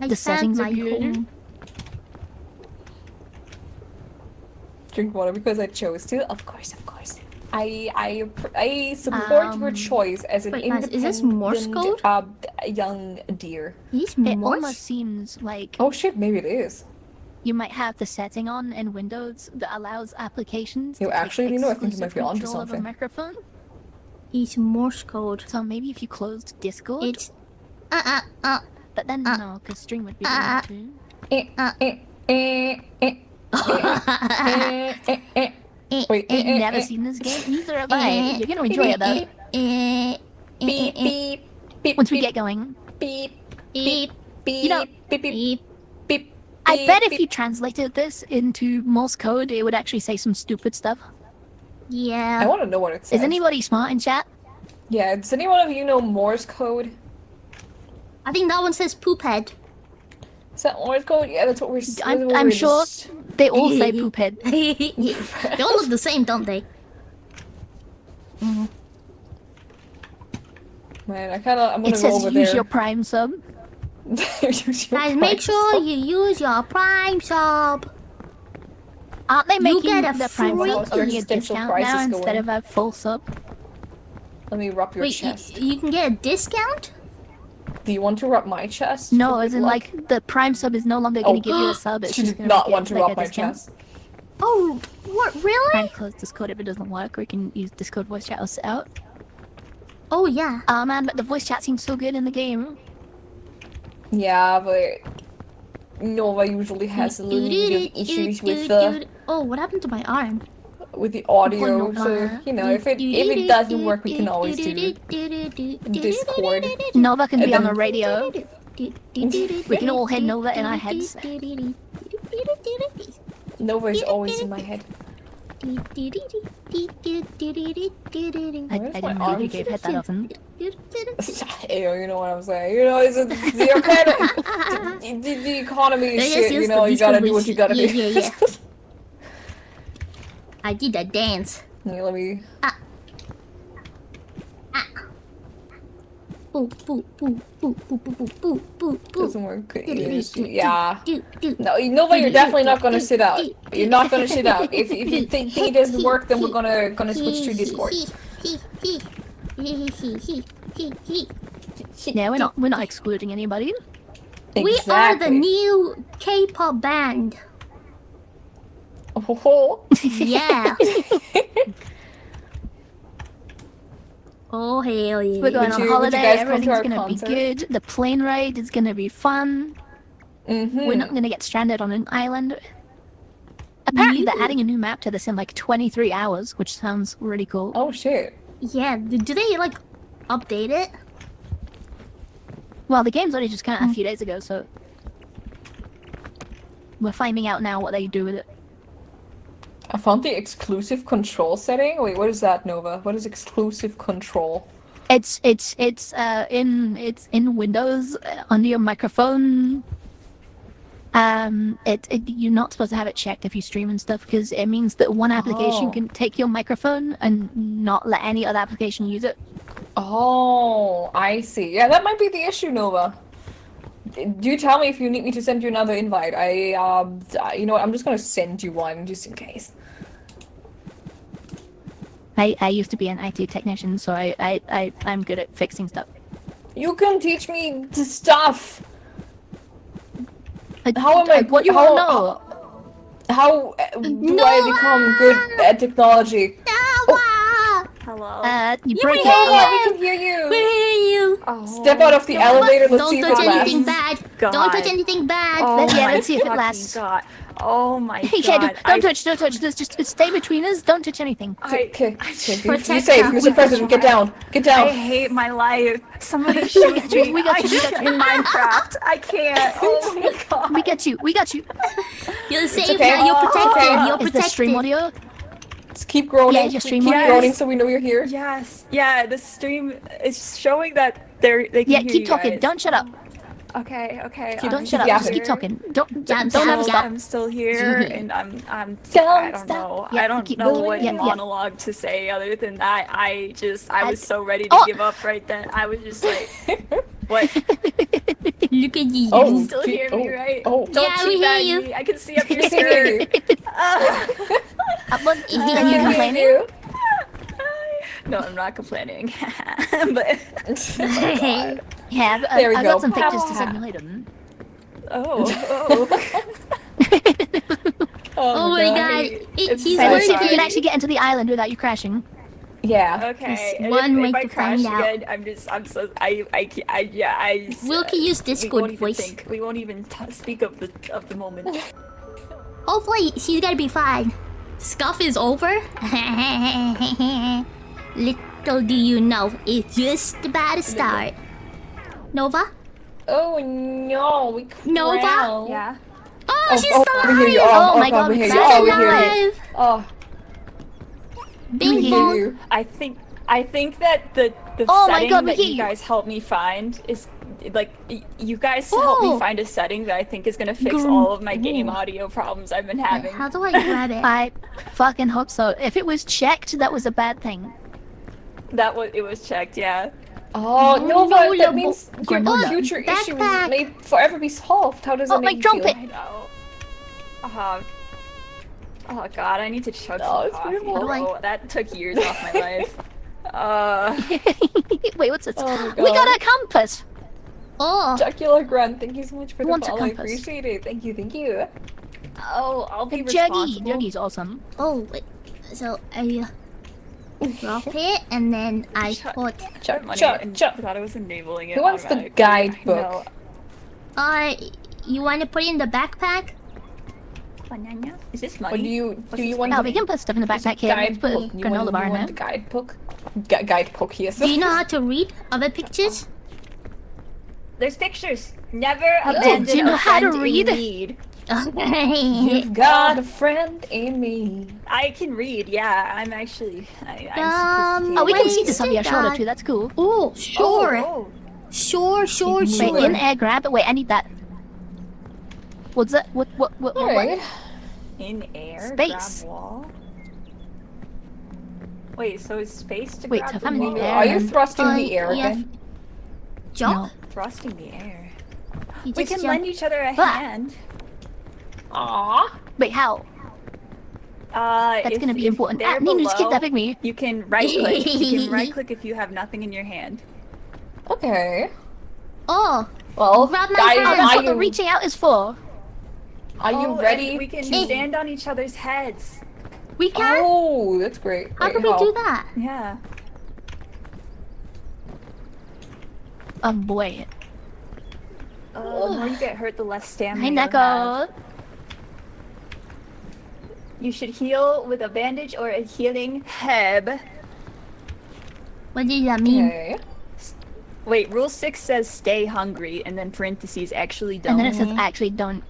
I The found settings are my good. home. Drink water because I chose to. Of course. I support your choice as an wait, guys, independent is this Morse code? Young deer. He's It Morse. almost seems like Oh shit, maybe it is. you might have the setting on in Windows that allows applications You to actually, take you know, I think you might exclusive be onto control of a something. microphone. It's Morse code. So maybe if you closed Discord, It's but then no, because stream would be doing too. Wait, Ain't never seen this game. Neither have I. You're gonna enjoy it though. beep, beep, beep, Once we beep, get going, beep, beep, beep, You know- beep, beep, beep. beep. I bet if beep. you translated this into Morse code, it would actually say some stupid stuff. I Yeah. want to know what it says. Is anybody smart in chat? Yeah, does anyone of you know Morse code? I think that one says poop head. Is that Morse code? Yeah, that's what we're. I'm sure they all say poop head. They all look the same, don't they? Man, I'm gonna It go says over use there. your Prime sub. Use your Guys, make price. sure you use your Prime sub. Aren't they making get a the Prime free- sub only a Existential discount crisis now going. instead of a full sub? Let me rub your Wait, chest. you can get a discount? Do you want to rub my chest? No, for as good in luck? like the Prime sub is no longer going Oh. to give you a sub. It's She just did gonna not make want it to like rub a my discount. chest. Oh, what? Trying Really? to close Discord if it doesn't work, or you can use Discord voice chat or sit out. Oh yeah. Oh man, but the voice chat seems so good in the game. Yeah, but Nova usually has a little bit of issues with Oh, what happened to my arm? the audio. Oh, So you know, if it doesn't work, we can always do Discord. Nova can be And on the then- radio. We can all head Nova in our heads. Nova is always in my head. I Where's my didn't know arm? you gave head that often. Ew, you know what I'm saying? You know, it's the economy is Yes, shit. yes, You know, the you gotta Discord do what you gotta do. yeah. I did a dance. Here, let me. Boo, boo, boo, boo, boo, boo, boo, boo, boo, boo. Doesn't work. Yeah. Do, do. No, Nova, you're definitely not gonna sit out. You're not gonna sit out. If you think it doesn't work, then we're gonna switch to Discord. Yeah, we're not excluding anybody. We are the new K-pop band. Oh, Yeah. Oh hell yeah. We're going Would on you holiday. guys come to Everything's our gonna concert? be good. The plane ride is gonna be fun. We're not gonna get stranded on an island. Apparently, they're adding a new map to this in like 23 hours, which sounds really cool. Oh shit. Yeah, do they like update it? Well, the game's only just come out a few days ago, so we're finding out now what they do with it. I found the exclusive control setting. Wait, what is that, Nova? What is exclusive control? It's in Windows under your microphone. You're not supposed to have it checked if you stream and stuff because it means that one application Oh. can take your microphone and not let any other application use it. Oh, I see. Yeah, that might be the issue, Nova. Do tell me if you need me to send you another invite. You know what? I'm just gonna send you one just in case. I used to be an IT technician, so I'm good at fixing stuff. You can teach me the stuff. I- How am I? What you how, want to know? How do I become good at technology? Hello. You break Nova, it. we can hear you. We hear you. Oh, Step out of the elevator. Let's see Don't if touch it anything lasts. bad. God. Don't touch anything bad. Oh Yeah, my let's see if it fucking lasts. God. Oh my Hey, god. Shadow, don't touch. Just stay between us. Don't touch anything. Okay, I be Protect safe, her. Mr. President. Get down. Get I down. hate my life. Somebody shoot me. We got you. In Minecraft. I can't. Oh my god. We got you. You're safe okay. now. You're protected. okay. You're Is protected. the stream audio? Just keep groaning. Yeah, just stream keep audio. groaning so we know you're here. Yes. Yeah, the stream is showing that they can Yeah, hear keep you talking. guys. Don't shut up. Okay. Don't keep shut up. yapping. Just keep talking. Don't Yeah, don't ever yeah. stop. I'm still here, and I don't stop. know. Yeah, I don't keep know going. what Yeah, yeah. monologue to say other than that. I was so ready to Oh! give up right then. I was just like, what? Look at you. Oh, Still hear me, right? Oh, Don't Yeah, we teabag hear you. me. I can see up your I can hear skirt. you. Are you I can hear complaining? you. No, I'm not complaining. But Yeah, There we I've go. got some pictures to send you later. oh. Oh my god. It's He's Right, let's see if we working. can actually get into the island without you crashing. Yeah. Okay. There's And one if way I to crash find out. again, I'm so yeah I just, Will can use we Discord won't even voice. think. We won't even speak of the moment. Hopefully, she's gonna be fine. Scuff is over. Little do you know, it's just about to start. Nova? Oh no, we Nova? crowned. Yeah. Oh, she's we hear you. alive! Oh, my God, God, we hear you. She's Oh, we hear you. alive! Oh, we Bing hear bong. you. I think that the Oh my setting God, we that hear you you. guys helped me find is like you guys helped Oh. me find a setting that I think is gonna fix Gr- all of my game Ooh. audio problems I've been Wait, having. how do I grab it? I fucking hope so. If it was checked, that was a bad thing. It was checked, yeah. Oh, no, no, but that no, means your granola. future issues Backpack. may forever be solved. How does Oh, that my make you feel? trumpet. I know. Oh god, I need to chug Oh, some it's coffee. beautiful. bro. That took years off my life. Wait, what's this? Oh my We got God. a compass. Oh, Jocular Grunt, thank you so much for the Wants a follow. I compass. appreciate it. Thank you, thank you. Oh, I'll be Juggy. responsible. Juggy's awesome. oh, wait. So, I drop it and then I Chuck. put. Chuck, Money Chuck, and Chuck. thought I was enabling it. Who wants the automatically. guidebook? Uh, you want to put it in the backpack? No. Banana? Is this money? Or do you want Oh, the we can put stuff in the backpack here. Let's put a guidebook? granola bar in want there. the guidebook? Guidebook, yes. Do you know how to read other pictures? There's pictures. Never do abandon you know a how to friend read? in need. You've got a friend in me. I can read. Yeah, I'm actually. I'm Oh, we can see Wait, this on your sit shoulder down. too. That's cool. Oh, sure. Oh, Sure, sure, Wait, sure. Wait, in air grab. Wait, I need that. What's that? What? Alright. in air. Space. Grab wall. Wait, so is space to Wait, grab so the I'm in the wall? air. Are you thrusting the air yeah. again? Jump? Thrusting the air. You We just can jump. lend each other a Ah. hand. Aww. Wait, how? That's if- gonna be if important. they're Ah, Nino just below, kidnapping me. You can right click. You can right click if you have nothing in your hand. Okay. Oh, Well, Grab my guys, hand. Oh, that's are what the you reaching out is for. are you Oh, ready? and we can to- stand on each other's heads. we can? Oh, that's great. How Wait, can we do that? Yeah. Oh boy. The more you get hurt, the less stamina. Hi, you'll have. Neko. You should heal with a bandage or a healing herb. What does that mean? Okay. Wait, rule 6 says stay hungry, and then parentheses actually don't. And then it says actually don't.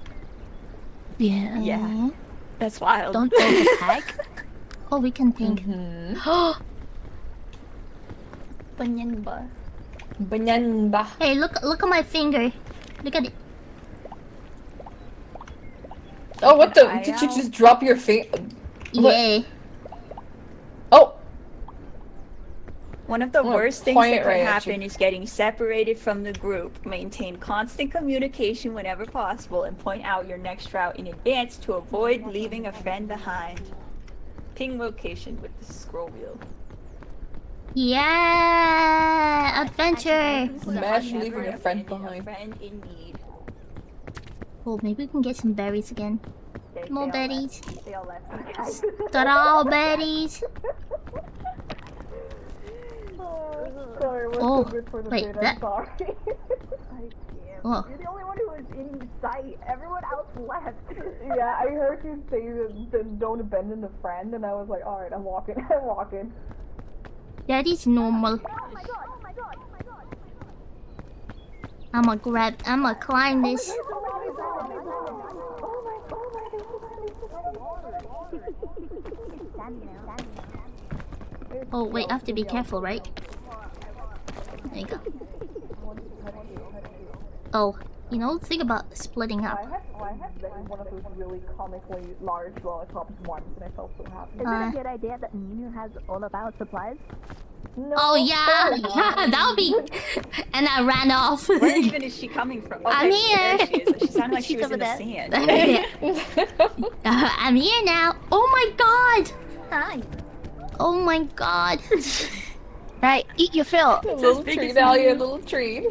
Yeah. Yeah. That's wild. Don't overpack. Oh, we can think. Banyanba. Banana. Hey, look at my finger. Look at it. Oh, what the? eye Did you out. just drop your finger? Yeah. Oh, One of the I'm gonna worst things point that it can right at happen you. is getting separated from the group. Maintain constant communication whenever possible and point out your next route in advance to avoid leaving a friend behind. Ping location with the scroll wheel. Yeah, adventure. Imagine leaving Never a friend abandon behind. friend in need. Oh, maybe we can get some berries again. They More all left. berries. They all left. Strawberries. Oh, wait, that. Oh, You're the only one who was in sight. Everyone else left. Yeah, I heard you say that don't abandon a friend, and I was like, alright, I'm walking. I'm walking. that is normal. I'ma climb this. Oh wait, I have to be careful, right? There you go. Oh, you know, think about splitting up. I had one of those really comically large lollipops once, and I felt so happy. Uh, good idea that Nino has all of our supplies? oh yeah, yeah, that'll be. And I ran off. Where even is she coming from? Okay, I'm here. There she is. She sounded like she She's was in over the there. sand. I'm here now. Oh my god. Hi. Oh my god. Right, eat your fill. little treat, Alia, little treat.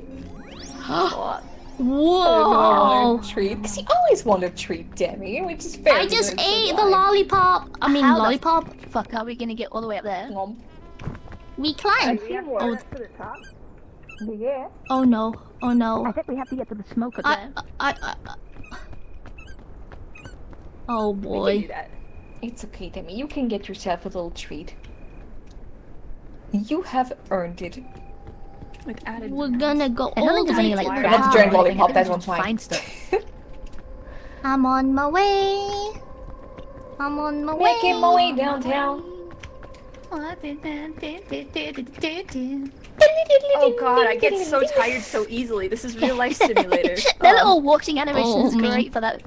Whoa. Oh, treat. Cause you always want a treat, Demi, which is fair. I just because ate it's the alive. lollipop. I mean, How the lollipop. Fuck, are we gonna get all the way up there? Nom. We climb. Oh, To the top. Yeah. oh no. Oh I no. think we have to get to the smoke I, again. Oh We can do boy. that. It's okay, Demi. You can get yourself a little treat. You have earned it. With added. We're gonna go I don't all think the there's way any to like the That's a top. giant or lollipop, anything. that I think one's we mine. find stuff. I'm on my way. I'm on my way. Making my way downtown. Oh god, I get so tired so easily. This is real life simulator. That little walking animation Oh, is man. great for that.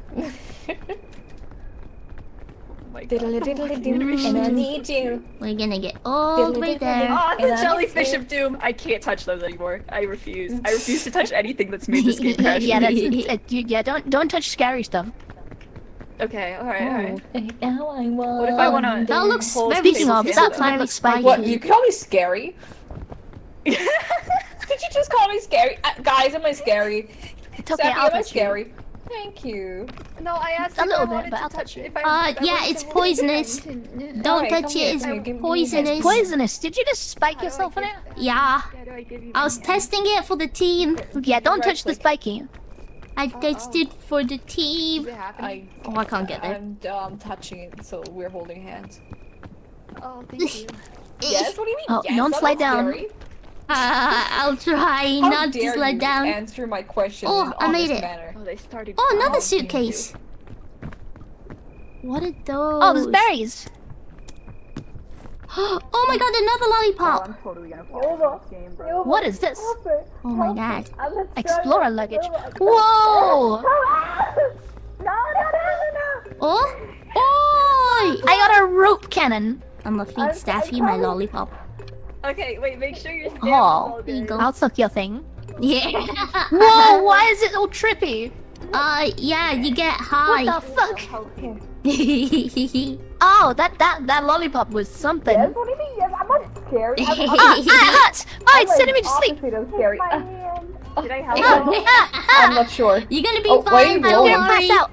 My God. Diddle-a-diddle-a-doo, and I need you. We're gonna get all the way there. Oh, the And I jellyfish miss of doom! I can't touch those anymore. I refuse. I refuse to touch anything that's made this game crash. Yeah, yeah. Don't touch scary stuff. Okay, alright. Now I What if I wanna- That looks Hold very, Speaking of, tables that together. climb very looks spiky. What? You call me scary? Did you just call me scary? Guys, am I scary? It's okay, Sappy, I'll am I touch you. scary? Thank you. No, I asked A if little I bit, wanted but to I'll touch touch it. you. If I Yeah, wanted it's to- poisonous. Don't Alright, touch come it. here, It's come here, give me poisonous. hands. Poisonous. Did you just spike How do I yourself in give- it? Yeah. How do I give you I was my hand? testing it for the team. Yeah, don't Right touch the click. spiky. I tested for the team. Is it happening? Oh, I can't get there. I'm touching it, so we're holding hands. Oh, thank you. Yes? What do you mean? Oh, yes? don't I'm slide not down. scary. I'll try How not to dare slide you down. answer my question Oh, in an I made honest it. manner. Oh, they started. Oh, another Oh, thank you. suitcase. What are those? Oh, there's berries. Oh my god, another lollipop. I'm totally gonna fall in this game, bro. What is this? Oh my god. Explorer luggage. Whoa! Oh? Oh! I got a rope cannon. I'm gonna feed Staffy my lollipop. Okay, wait, make sure you're standing Oh, all day. eagle. I'll suck your thing. Yeah. Whoa! Why is it all trippy? Yeah, you get What high. the fuck? Oh, that lollipop was something. Yes, what do you mean? Yes, I'm not scary. Ah, hurts! Oh, it's sending me to sleep. Opposite of scary. Did I help Ah, you? I'm not sure. You're gonna be Oh, why are you fine, I'm don't glowing? gonna pass worry. out.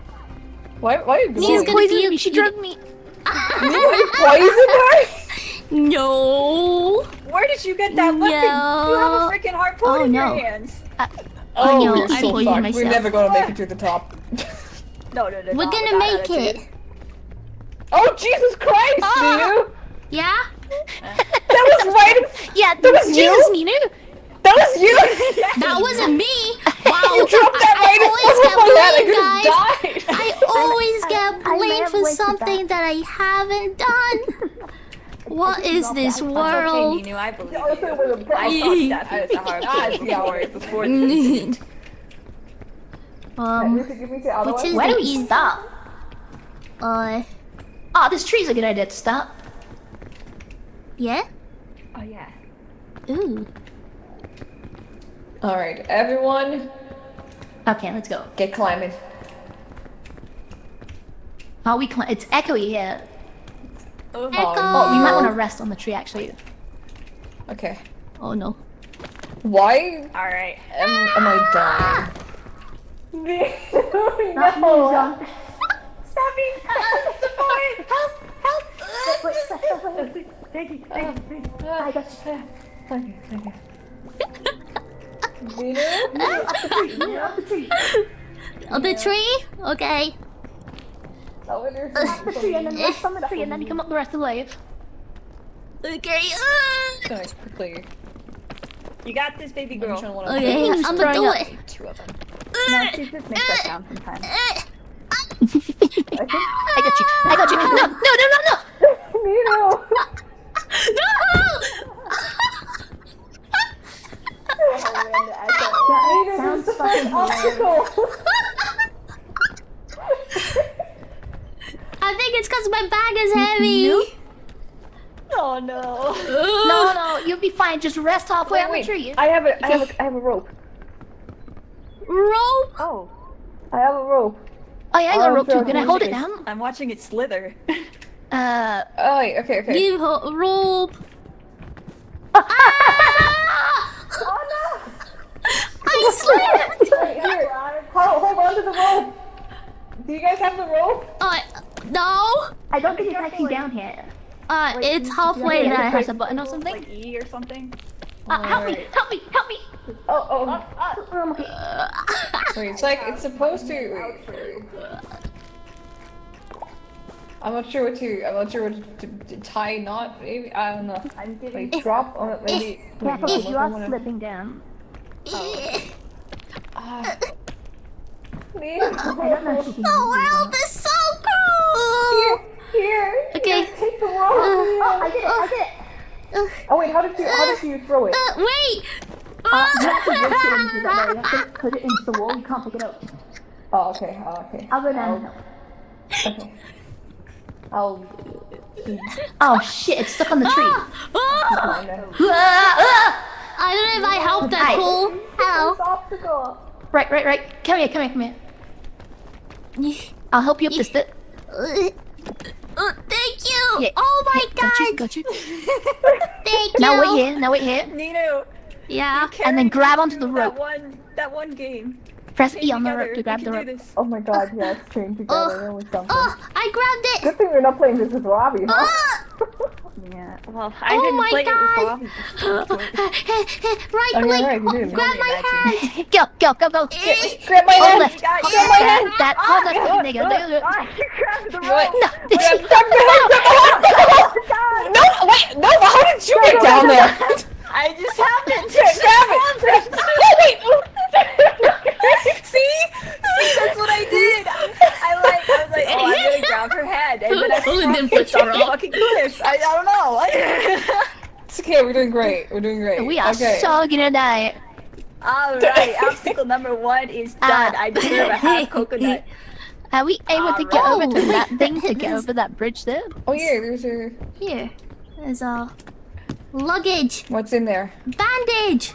Why are you She's glowing? gonna Poisoned puke. me. She drugged me. You poisoned her? No. Where did you get that weapon? You have a No. freaking harpoon Oh, in no. your hands. Oh, know, we're I so poisoned fucked. We're myself. never gonna make it to the top. No. We're not gonna with make that it. attitude. Oh, Jesus Christ, Ninu! Yeah? That was right! Yeah, was you? Jesus, Ninu. That was you! That wasn't me. Wow. You dropped that right in always front of my head! I get could blamed, have died! I always get I may blamed have for wasted something that I haven't done. What is this Okay, world? Ninu, I believe Also, you. with a brain. I thought that was a harpoon before, before this. You could give me the other Which one. is Where do the we easy- start? Oh, this tree's a good idea to start. Yeah? Oh yeah. Ooh. Alright, everyone, Okay, let's go. get climbing. Oh, it's echoey here. Oh, Echo. Oh, we might want to rest on the tree actually. Okay. Oh no. Why Alright. am I dying? No. Oh, the tree? Okay. Tree and then rest on the tree and then you come up the rest of the way. Okay. Guys, quickly. You got this, baby girl. Okay, I'm gonna do it. Two of them. No, she just makes that sound sometimes. I got you. I got you. No. Nino! That sounds fucking hilarious. I think it's because my bag is heavy. Oh no. No, you'll be fine. Just rest halfway on the Wait, tree. I have a rope. Rope. Oh, I have a rope. Oh yeah, I got a rope too. sure, Can I hold it please. down? I'm watching it slither. Uh, Oh, okay. Give her rope. Oh no! I slipped. Here, hold on to the rope. Do you guys have the rope? No. I don't think it's actually down here. It's halfway Yeah, there. press a button or something. Like E or something? Help me! Help me! Help me! Oh. Wait, it's supposed to. Wait. I'm not sure what to tie knot. Maybe I don't know. I'm giving Like drop or maybe. Careful, wait, you I are wanna- slipping down. Please. The world is so cool! Here. Okay. Take the wall. I did it. Oh wait, how did you throw it? Wait! You have to rotate it into that way. You have to put it into the wall. You can't pick it up. Oh, okay. I'll go down. Okay. I'll. Oh shit! It's stuck on the tree. I don't know if I helped that cool. Hello. Obstacle. Right. Come here. I'll help you up this bit. Thank you! Yeah. Oh my god! Got you. Thank you! Now wait here. Nino, Yeah. And then grab onto the rope. that one game. Press Chain E on the together. rope to grab We the can do rope. this. Oh my god, yes, chain together with something. Oh, I grabbed it! Good thing we're not playing this with Robbie, huh? Yeah. Well, I Oh didn't my play God. it with Bobby. Right Oh, click! you're right, you did. Grab my hand! Go. Grab my Hold hand! left. Got Grab my hand. That. Hold left. Nigga. You grabbed the Do it. rope. No. No, wait, no, how did you get down there? I just happened to Grab it! Oh, wait! See, that's what I did. I was like, oh, I'm gonna grab her head, and then I Then pushed push off her the off. fucking cliff. I don't know. It's okay, we're doing great. We are okay. so gonna die. All right, obstacle number 1 is done. I deserve a half coconut. Are we able to get over to Alright. that thing to get over that bridge there? Oh yeah, there's a... Here. There's a luggage. What's in there? Bandage!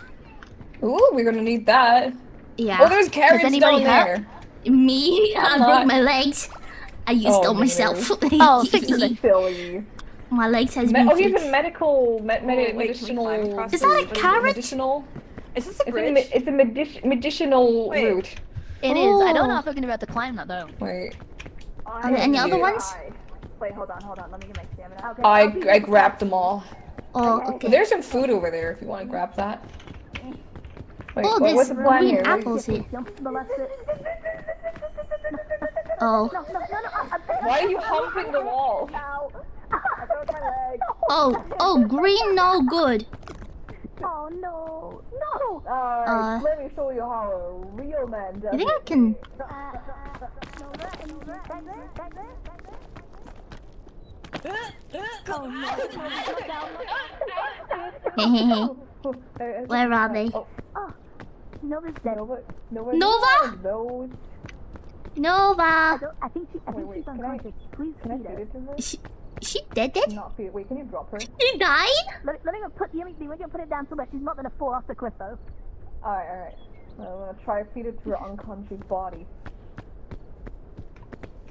Ooh, we're gonna need that. Yeah. Oh, there's carrots anybody down there. Me? I not. broke my legs. I used Oh, them no. myself. Oh, fix it. Silly. My legs has been Oh, here's fixed. a medical, wait, can we medicinal... climb across Is that a What is it? carrot? Medicinal... Is this a It's bridge? a medicinal Wait. route. It is. I don't know Oh. if we're gonna be able to climb that though. Wait. Are there any other ones? Wait, hold on. Let me get my stamina. Okay. I grabbed them all. Oh, okay. There's some food over there if you want to grab that. Wait, Oh, what's there's the plan green here? apples here. Jump to the left bit. Oh. No. Why are you humping the wall? I broke my leg. Oh, green no good. Oh no. Alright, let me show you how a real man does I think I it. can... Where are they? Nova's dead. Nova? Nova? No. Nova! I think she's Wait, can I- unconscious. Please Can I feed feed her. it to her? She dead? Not feed it. Wait, can you drop her? She died? Let me go put the we're gonna put it down so that she's not gonna fall off the cliff though. Alright. I'm gonna try to feed it to her unconscious body.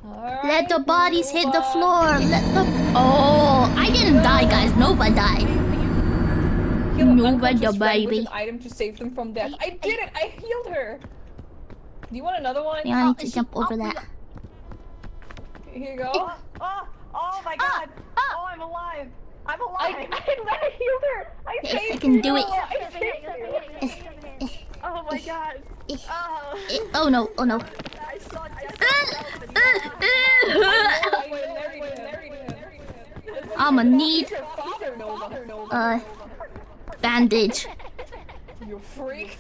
Let the bodies hit the floor. Let the... Oh, I didn't die, guys. Nova died. Heal an Nova unconscious the friend with baby. an item to save them from death. I did it! I healed her! Do you want another one? Yeah, I need to jump over that. Here you go. Oh my god! Oh, I'm alive! I'm alive! I healed her! I If saved I can do it. I saved her! Oh my god! Oh, Oh no, oh no. I saw I'ma need Your father, Nova. bandage. You freak.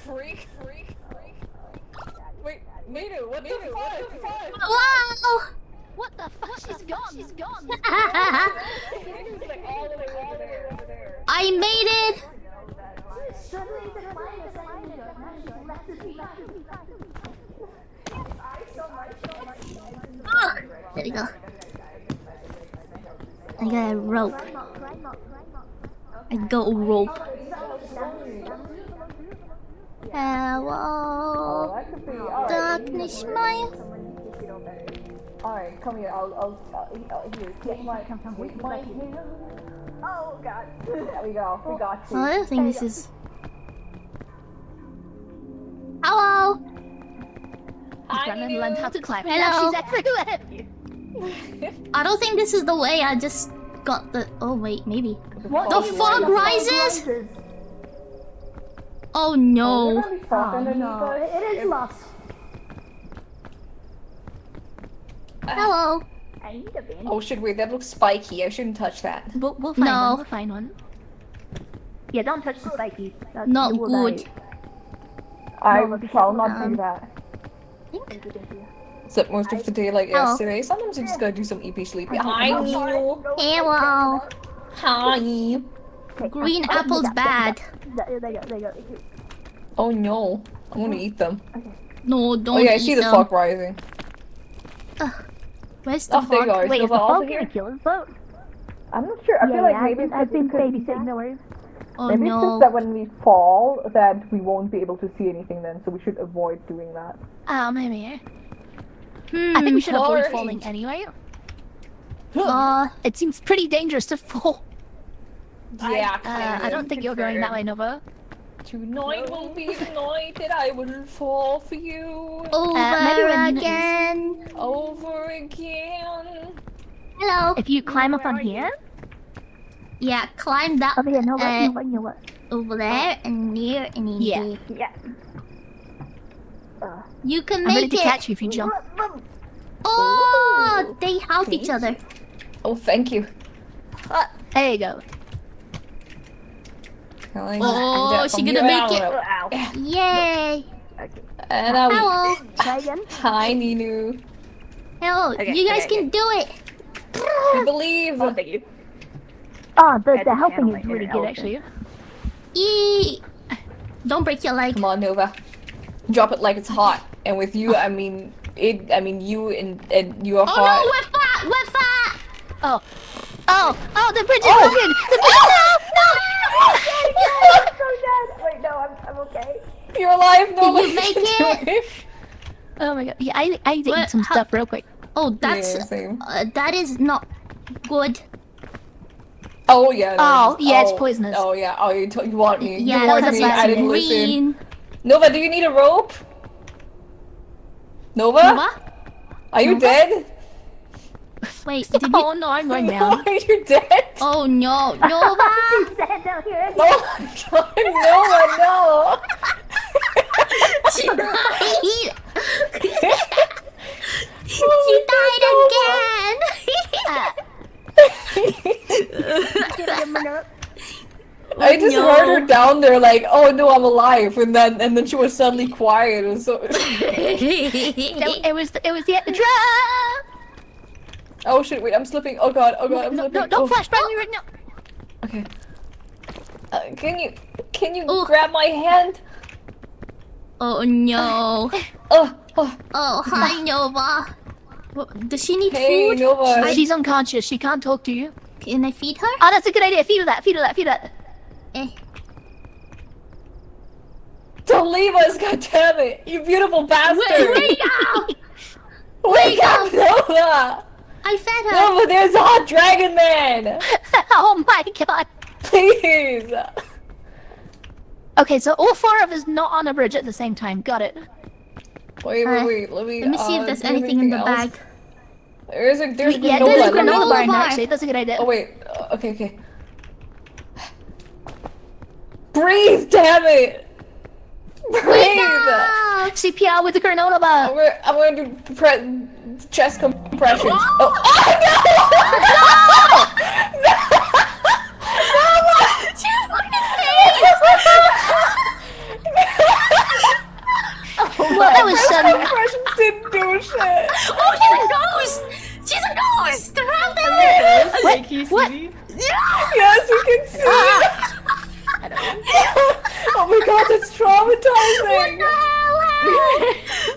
Wait, Nadu, what the fuck? Wow! What the fuck? She's gone. She's gone. It's like all the way over there. I made it! There we go. I got a rope. I got a rope. Hello, That could be alright. darkness, smile. Alright, come here. I'll here. Take my hand. Oh god! There we go. We got you. Oh, I don't think this is. Hello. Brandon learned how to climb. Hello. Now she's everywhere. I don't think this is the way. I just got the. Oh wait, maybe. What The do you fog mean? rises? Oh no. Oh, no, it is lost. Hello. I need a bandage. Oh shit, wait, that looks spiky. I shouldn't touch that. We'll find No. one. We'll find one. Yeah, don't touch the spiky. Not you will good. die. I No, but shall not um, do that. Thank you. Except most of the day like Oh. yesterday. Sometimes you just gotta do some EP sleepy. Hi, Nino. Hello. Hi. Green apple's bad. There you go. Oh no. I'm gonna eat them. No, don't Oh yeah, I eat see the them. fog rising. Where's the Oh, there you fog? go. Wait, Is is the Nova also fog here? gonna kill us though? I'm not sure. I feel like maybe I've been because babysitting, no worries. Oh maybe it's just no. that when we fall, that we won't be able to see anything then, so we should avoid doing that. Maybe. I think we should avoid Alright. falling anyway. Uh, It seems pretty dangerous to fall. Yeah, I don't think you're going that way, Nova. Tonight will be the night that I will fall for you. over maybe when Nina is- again. Over again. Hello. If you climb up on here, Yeah, climb that Over here, Nova, uh, Nova. over there and near and in Yeah. there. Yeah. You can I'm ready make to it. catch you if you jump. Oh, they help each other. Oh, thank you. There you go. Oh, she gonna make it. Ow. Yay. And now Hello. Try again. hi, Ninu. Hello. Okay, You guys okay, can do it. We believe. Oh, thank you. Oh, the to helping channel is my really inner good elf. actually. Eee. Don't break your leg. Come on, Nova. Drop it like it's hot. And with you, I mean it. I mean you and you are Oh hot. no, we're fat. We're fat. Oh, the bridge is broken! The bridge Wait, no, I'm okay. You're alive, Nova. you make can do it? Oh my god. Yeah, I need to What? eat some How- stuff real quick. Oh, that's Yeah, same. that is not good. Oh yeah. Oh, no, yeah, it's poisonous. Oh yeah. Oh, you want me? Yeah, you want because me? I it's didn't listen. green. Nova, do you need a rope? Nova? Nova? Are you dead? Wait, did you? Oh no, I'm going down. Are you dead? Oh no, Nova! Stand down here. Oh my god, Nova, no! She died. She died again. I just no. heard her down there like, oh no, I'm alive, and then she was suddenly quiet, and so. It was the drum. Oh shit! Wait, I'm slipping. Oh god! Oh god! I'm No, slipping. no, don't oh. flashbang me right now. Okay. Can you Oh. grab my hand? Oh no. Oh. Oh, hi Nova. Does she need Hey food? Nova. She's unconscious. She can't talk to you. Can I feed her? Oh, that's a good idea. Feed her that. Feed her that. Feed her that. Eh. Don't leave us, goddammit! You beautiful bastard! Wait up! Wake up, Nova! I fed her. Nova, there's a hot dragon man! Oh my god. Please! Okay, so all four of us not on a bridge at the same time. Got it. Wait, Uh, let me. Let me see if there's do you have anything in the else? bag. There's a Yeah, granola. there's a Let me- granola bar in there, bar. actually. That's a good idea. Oh wait. Okay. Breathe, damn it! Breathe! Ah, CPR with the granola bar. I'm gonna do chest compressions. Oh, Well, that was sudden. compressions didn't do shit. Oh, she's a ghost! She's a ghost! Around there! What? Yes, you can see. Oh my god, that's traumatizing.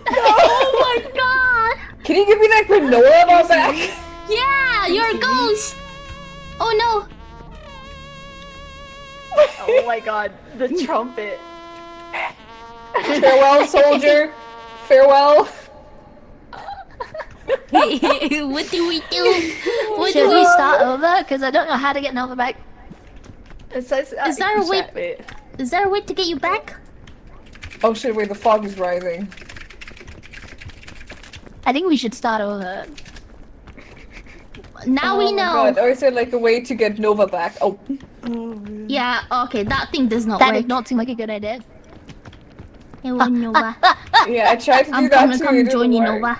Oh my god! Can you give me that granola bar back? Yeah, you're a ghost! Oh no! Oh my god, the trumpet. Farewell, soldier. Farewell. What do we do? What Should do we we start over? Because I don't know how to get Nova back. It says, Is there a way- chat bit. Is there a way to get you back? Oh shit, wait, the fog is rising. I think we should start over. Now we Oh my know. God. Or is there like a way to get Nova back? Oh, Yeah, okay, that thing does not That work. did not seem like a good idea. Hello, Nova. yeah, I tried to do I'm that gonna too. come it didn't join you, work. Nova.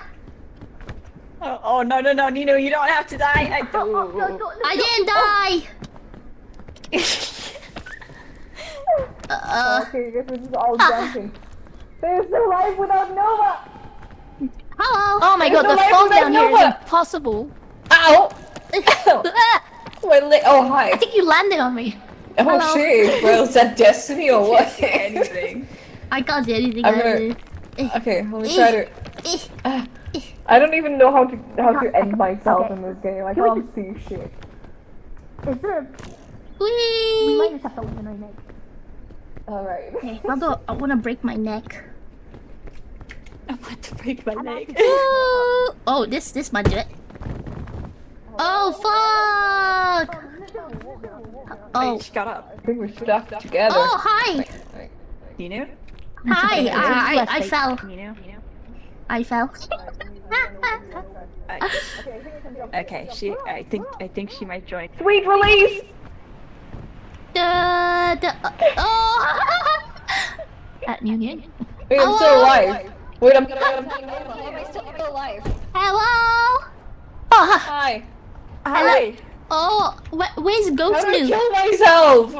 Oh no, Nino, you don't have to die. I didn't die! Okay, I guess we're just all jumping. There's no life without Nova! Hello! Oh my god, no the life fall without down here is Nova. impossible. Ow! My leg. Oh, hi. I think you landed on me. Oh, Hello. shit. Well, is that destiny or what? Anything. I can't see anything. I'm either. Okay, let me try to. Eh, I don't even know how to end myself in this game. I can't see shit. Is there? We Whee! might just have to win our next. Alright. Okay, although I wanna break my neck. I want to break my leg. Ooh. Oh, this might do it. Oh fuck! Oh, Wait, she got up. I think we're stuck together. oh hi! Nino? Hi! I fell. Nino? I fell. Okay, I think she might join. Sweet release! Oh! At Union. Wait, I'm still Hello? alive. Wait, I'm still alive. Hello? Oh, Hi. Hi. Oh, where's How Ghost do I Noob? kill myself?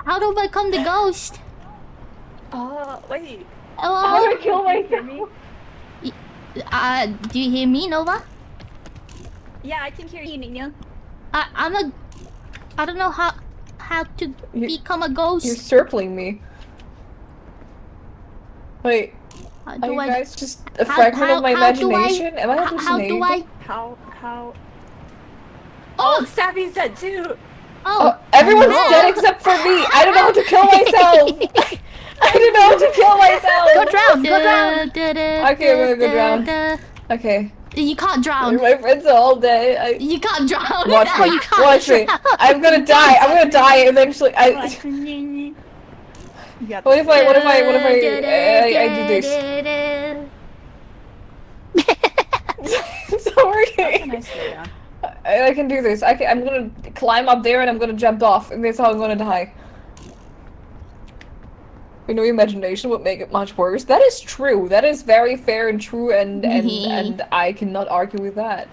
How do I become the ghost? Wait. How do Hello? I kill myself? Do you hear me, Nova? Yeah, I can hear you, Nino. I don't know how to become a You're ghost. circling me. Wait, How are do you I? guys just a fragment of my how do I- imagination? Am I How hallucinating? do I? How? Oh, Savvy's dead too. Oh, everyone's dead except for me. I don't know how to kill myself. I don't know how to kill myself. go drown, go drown. Okay, I'm gonna go drown. Okay. You can't drown. My friends are all dead. You can't drown. Watch me. Watch me. I'm gonna die. I'm gonna die eventually. What if I do this? It's not working. I can do this. I'm gonna climb up there and I'm gonna jump off, and that's how I'm gonna die. You know, imagination would make it much worse. That is true. That is very fair and true, and I cannot argue with that.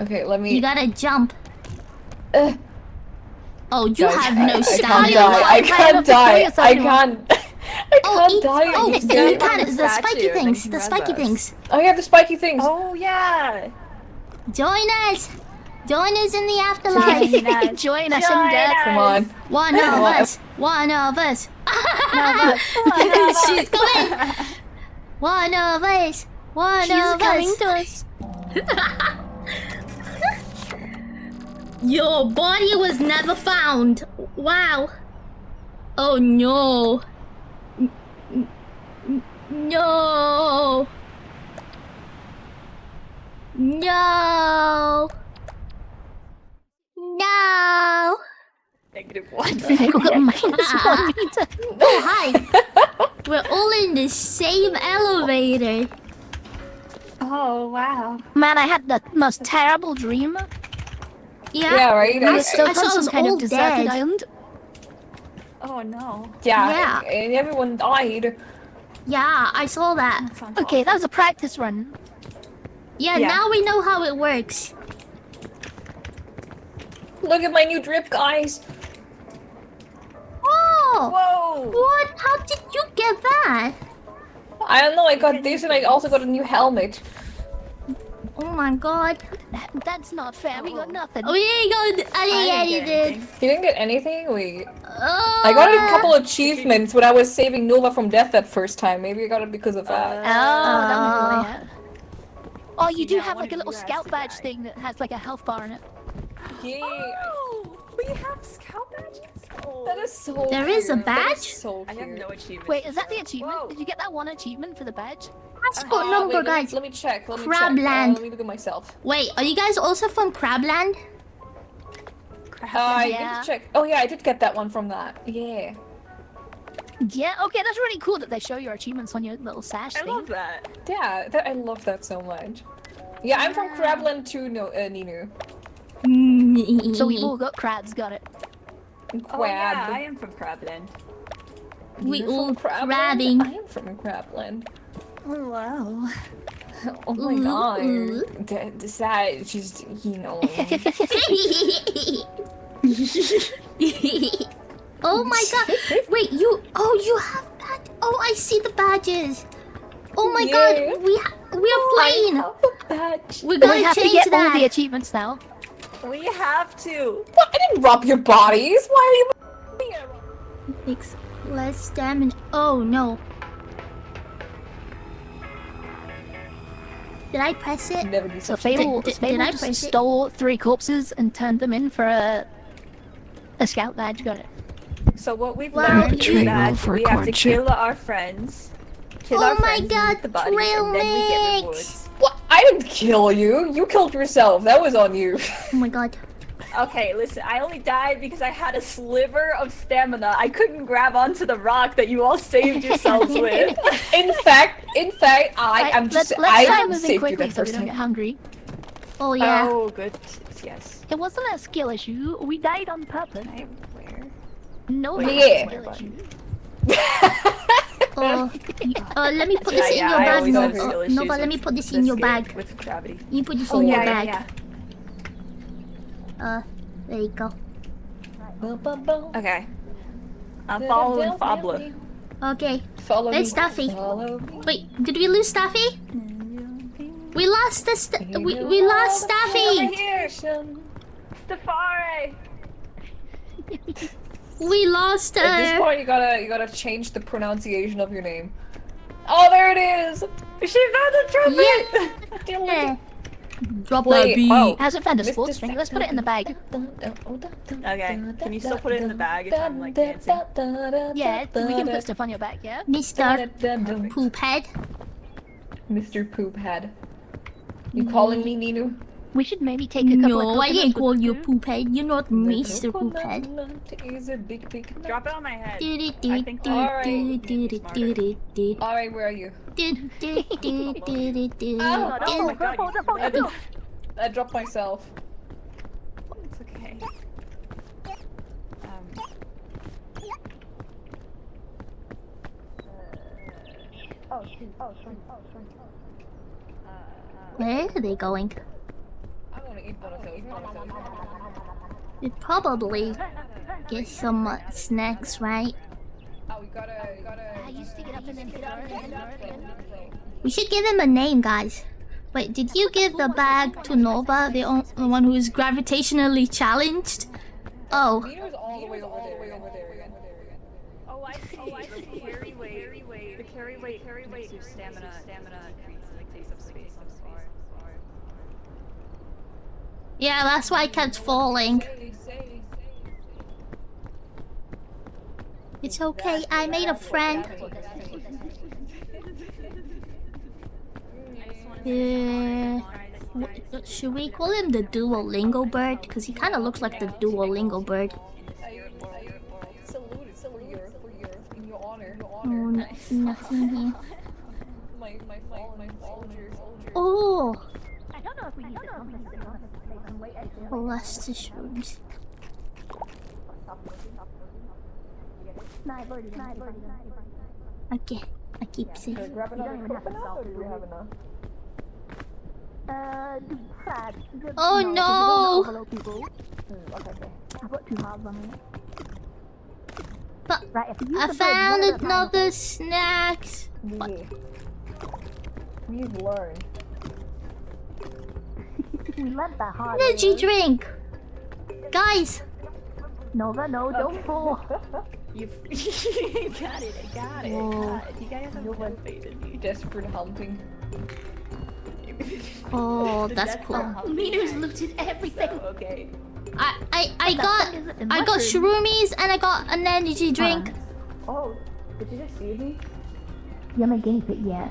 Okay, let me. You gotta jump. Uh, Oh, you guys, have no I stamina. can't die. I can't. I can't die. Oh, in you this game. can. The spiky statue, and things. then The he spiky res us. things. Oh yeah, the spiky things. Oh yeah. Join us. Join us in the afterlife. Join us in death. Come on. One of us. One of us. She's coming. One of us. One She's of coming us. to us. Your body was never found. Wow. Oh no. No. No. No. -1. I got -1 meter. Oh, hi. We're all in the same elevator. Oh wow. Man, I had the most terrible dream. Yeah, right. We were stuck I on saw us some kind all of deserted dead. island. Oh no. Yeah. And everyone died. Yeah, I saw that. Okay, that was a practice run. Yeah, Yeah. now we know how it works. Look at my new drip, guys. Oh! Whoa. What? How did you get that? I don't know. I got this, and I also got a new helmet. Oh my god. That's not fair. We got nothing. Oh, yeah, you got. I didn't get anything. You didn't get anything. Wait. Oh. I got a couple of achievements when I was saving Nova from death that first time. Maybe I got it because of that. Oh, that might be why, yeah. Oh, you do Yeah, have one like a of little you has scout to badge die. thing that has like a health bar in it. Yeah. Oh, we have scout badges. Oh. That is so. There is a cute. That badge? so I have cute. no achievements. Wait, is that the achievement? Whoa. Did you get that one achievement for the badge? Passport Wait, number, let me- guys. Let me check. Let me Crabland. check. Let me look at myself. Wait, are you guys also from Crabland? I Yeah. need to check. Oh yeah, I did get that one from that. Yeah. Yeah, okay, that's really cool that they show your achievements on your little sash I thing. love that. Yeah, I love that so much. Yeah, I'm from Crabland too, no, Ninu. So we've all got crabs, got it. Oh yeah, Crab. I am from Crabland. We You're all from Crabland? crabbing. I am from Crabland. Oh wow. Oh my Ooh, god. ooh. That just, you know. Oh my god! Wait, you have badge. Oh, I see the badges. Oh my Yeah. god, we are playing. I have a badge. We're We gonna have to change get all that. the achievements now. We have to. What? I didn't rob your bodies. Why are you? Makes less stamina. Oh no! Did I press it? Never do So such. Fable, did Fable I just press it? stole 3 corpses and turned them in for a scout badge, got it. So what we've Wow. learned is Betrayal that for we have to courtship. kill our friends. Kill Oh our my friends, god, loot the bodies, trail and then we get mix. rewards. What? I didn't kill you. You killed yourself. That was on you. Oh my god. Okay, listen, I only died because I had a sliver of stamina. I couldn't grab onto the rock that you all saved yourselves with. In fact, I'm let's just. start I moving saved you quickly that so we first don't get time. hungry. Oh yeah. Oh, good. Yes. It wasn't a skill issue. We died on purpose. Where? No, Yeah. it was a skill issue. Oh, let me put this in Yeah, your I bag, always have Nova. skill issues Nova, let me with put this this in your game bag. with gravity. You put this Oh in your yeah, bag. yeah, There you go. yeah. Okay. I'm following Fablo. Okay. Follow Hey, me. Staffy. Follow me. Wait, did we lose Staffy? We lost the we lost Over Staffy. here, Stafari. We lost At this her. point, you gotta change the pronunciation of your name. Oh, there it is. She found the trophy. Yeah. Drop Wait, that beat. oh. Hasn't found a Mr. sports drink. Let's put it in the bag. Okay, can you still put it in the bag if I'm like dancing? Yeah, we can put stuff on your back, yeah? Mr. Poophead. Mr. Poophead. You calling me Ninu? We should maybe take a couple of No, I coconuts didn't with call the you food. Poophead. You're not Mr. Poophead. Is a big nut. Drop it on my head. Alright. Alright, where are you? Oh my god, I dropped myself. it's okay. Where are they going? I want to eat one of those. We'd probably get some snacks, right? Oh, we gotta. I used to get up and then get up and then again. We should give him a name, guys. Wait, did you give the bag to Nova, the one who is gravitationally challenged? Oh, Ninu's all the way over there. Oh, I see. The carry weight. The carry weight makes your stamina increase. Like takes up space on the bar. yeah, that's why I kept falling. It's okay, I made a friend. Should we call him the Duolingo bird? Because he kind of looks like the Duolingo bird. Salute for your in your honor. Oh, nothing here. My soldiers. Oh, I don't know if we need to oh, that's the shrooms. Okay, I keep safe. Grab another coconut, or do we have enough? Oh no! Hello, people. Okay. I've got 2 miles on it. But Right, if you use I the bird, found you know that another snacks. Yeah. We've learned. we learned that hard. Energy drink! Guys! Nova, no, don't fall. You got it. I got it. Whoa. You guys have no faith in me. Desperate hunting. Oh, that's cool. Minu's looted everything. Okay. I got shroomies and I got an energy drink. Oh, did you just see me? You haven't gave it yet.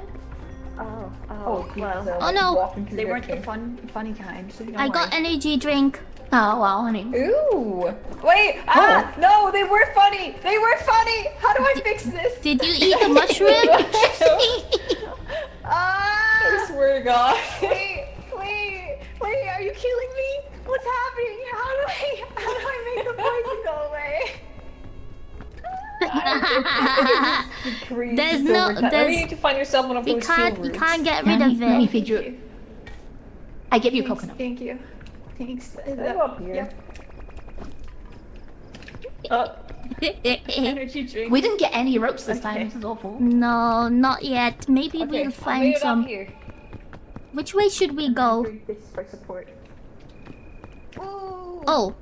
Oh, well. well. Oh no! Walking through They that weren't the cave. funny kind. So I got energy drink. Oh, well, honey. Ooh! Wait! Ah! No, they were funny! They were funny! How do I fix this? Did you eat the mushroom? I Ah! swear to God. Wait! Decreased There's no- over time. there's- Maybe you need to find yourself one of you those heal can't roots. get Let rid of me it. feed you. I give you Thanks, coconut. Thank you. Thanks. Can I go up here? Yep. Oh, energy drink. We didn't get any ropes this time. Okay. This is awful. No, not yet. Maybe Okay, we'll I made find it up some. here. Which way should we go? Drink this for support. Ooh. Oh.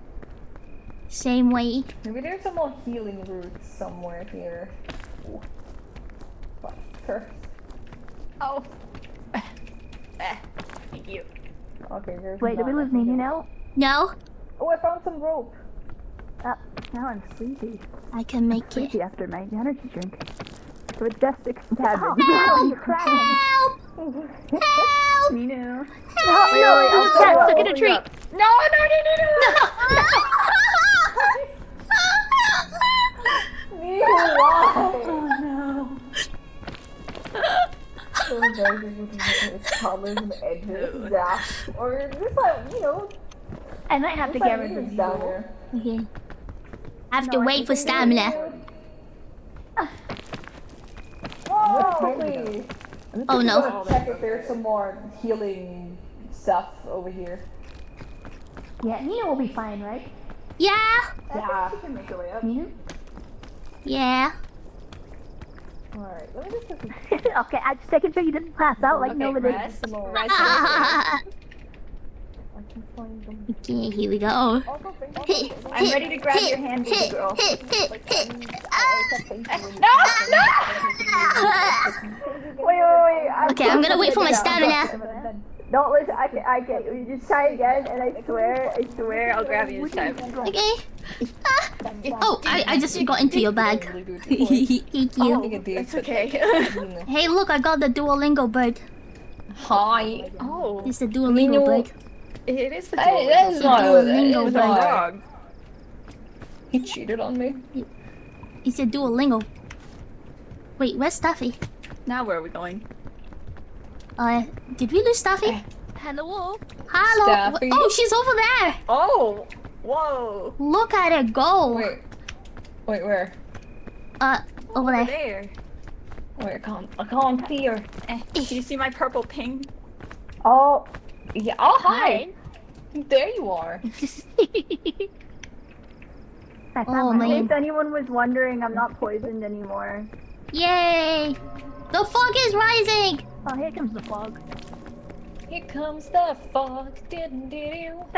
Same way. Maybe there's some more healing roots somewhere here. Ooh. Fuck, curse. Oh. Thank you. Okay, there's Wait, do we none. lose Nini now? No, Oh, I found some rope. Now I'm sleepy. I can make it. Sleepy after my energy drink. So it's just cabbage. Help! Help! Help! Nino. Wait, I'll Cat, go up. look at a tree. No. So very with colors and edges. Yeah. Or just like, you know, I might have to just get like rid of leaves you. down there. Okay. I have to wait for stamina. Whoa, please. Oh no. I'm gonna check if there's some more healing stuff over here. Yeah, Nina will be fine, right? Yeah. Yeah. You can make your way up. Nina? Yeah. Alright, let me just put some Okay, I'm just making sure you didn't pass out like Okay, nobody. rest. more. Rest. I can find them. Okay, here we go. Also, thank you. I'm ready to grab your hand, baby girl. Wait. Okay, I'm gonna wait for my stamina. Don't listen. I get you. Just try again, and I swear, I'll grab you this time. Okay. Ah. Oh, I just got into your bag. Thank you. Look at these. It's okay. Hey, look, I got the Duolingo bird. Hi. Oh, It's the Duolingo bird. it is the Hey, that's It's not a a Duolingo that's bird. not a- dog. He cheated on me. It's a Duolingo. Wait, where's Stuffy? Now where are we going? Did we lose Stuffy? Hello. Hello. Stuffy? Oh, she's over there. Oh, whoa. Look at her go. Wait, where? Over there. There. Wait, I can't see her. Do you see my purple ping? Oh, Yeah. Oh, hi. There you are. I found Oh my man. if anyone was wondering, I'm not poisoned anymore. Yay. The fog is rising. Oh, here comes the fog. Here comes the fog. Diddle-diddle.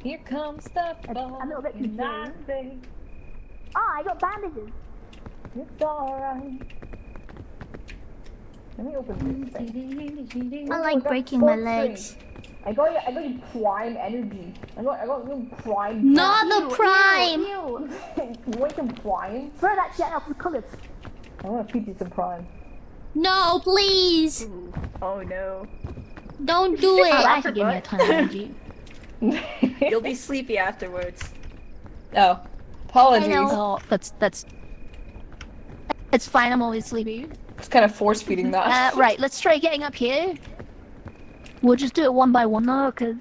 Here comes the fog. a little bit and I confused. say, Oh, I got bandages. It's alright. Let me open this thing. I like breaking my legs. I got you prime energy. I got you prime. Not the prime. Ew. You want some prime? Throw that shit out the colours. I want to feed you some prime. No, please. Oh no. Don't do Oh, it. that should give me a ton of energy. You'll be sleepy afterwards. Oh, apologies. I know. Oh, that's. It's fine. I'm always sleepy. It's kind of force feeding that. Right. Let's try getting up here. We'll just do it one by one though, cause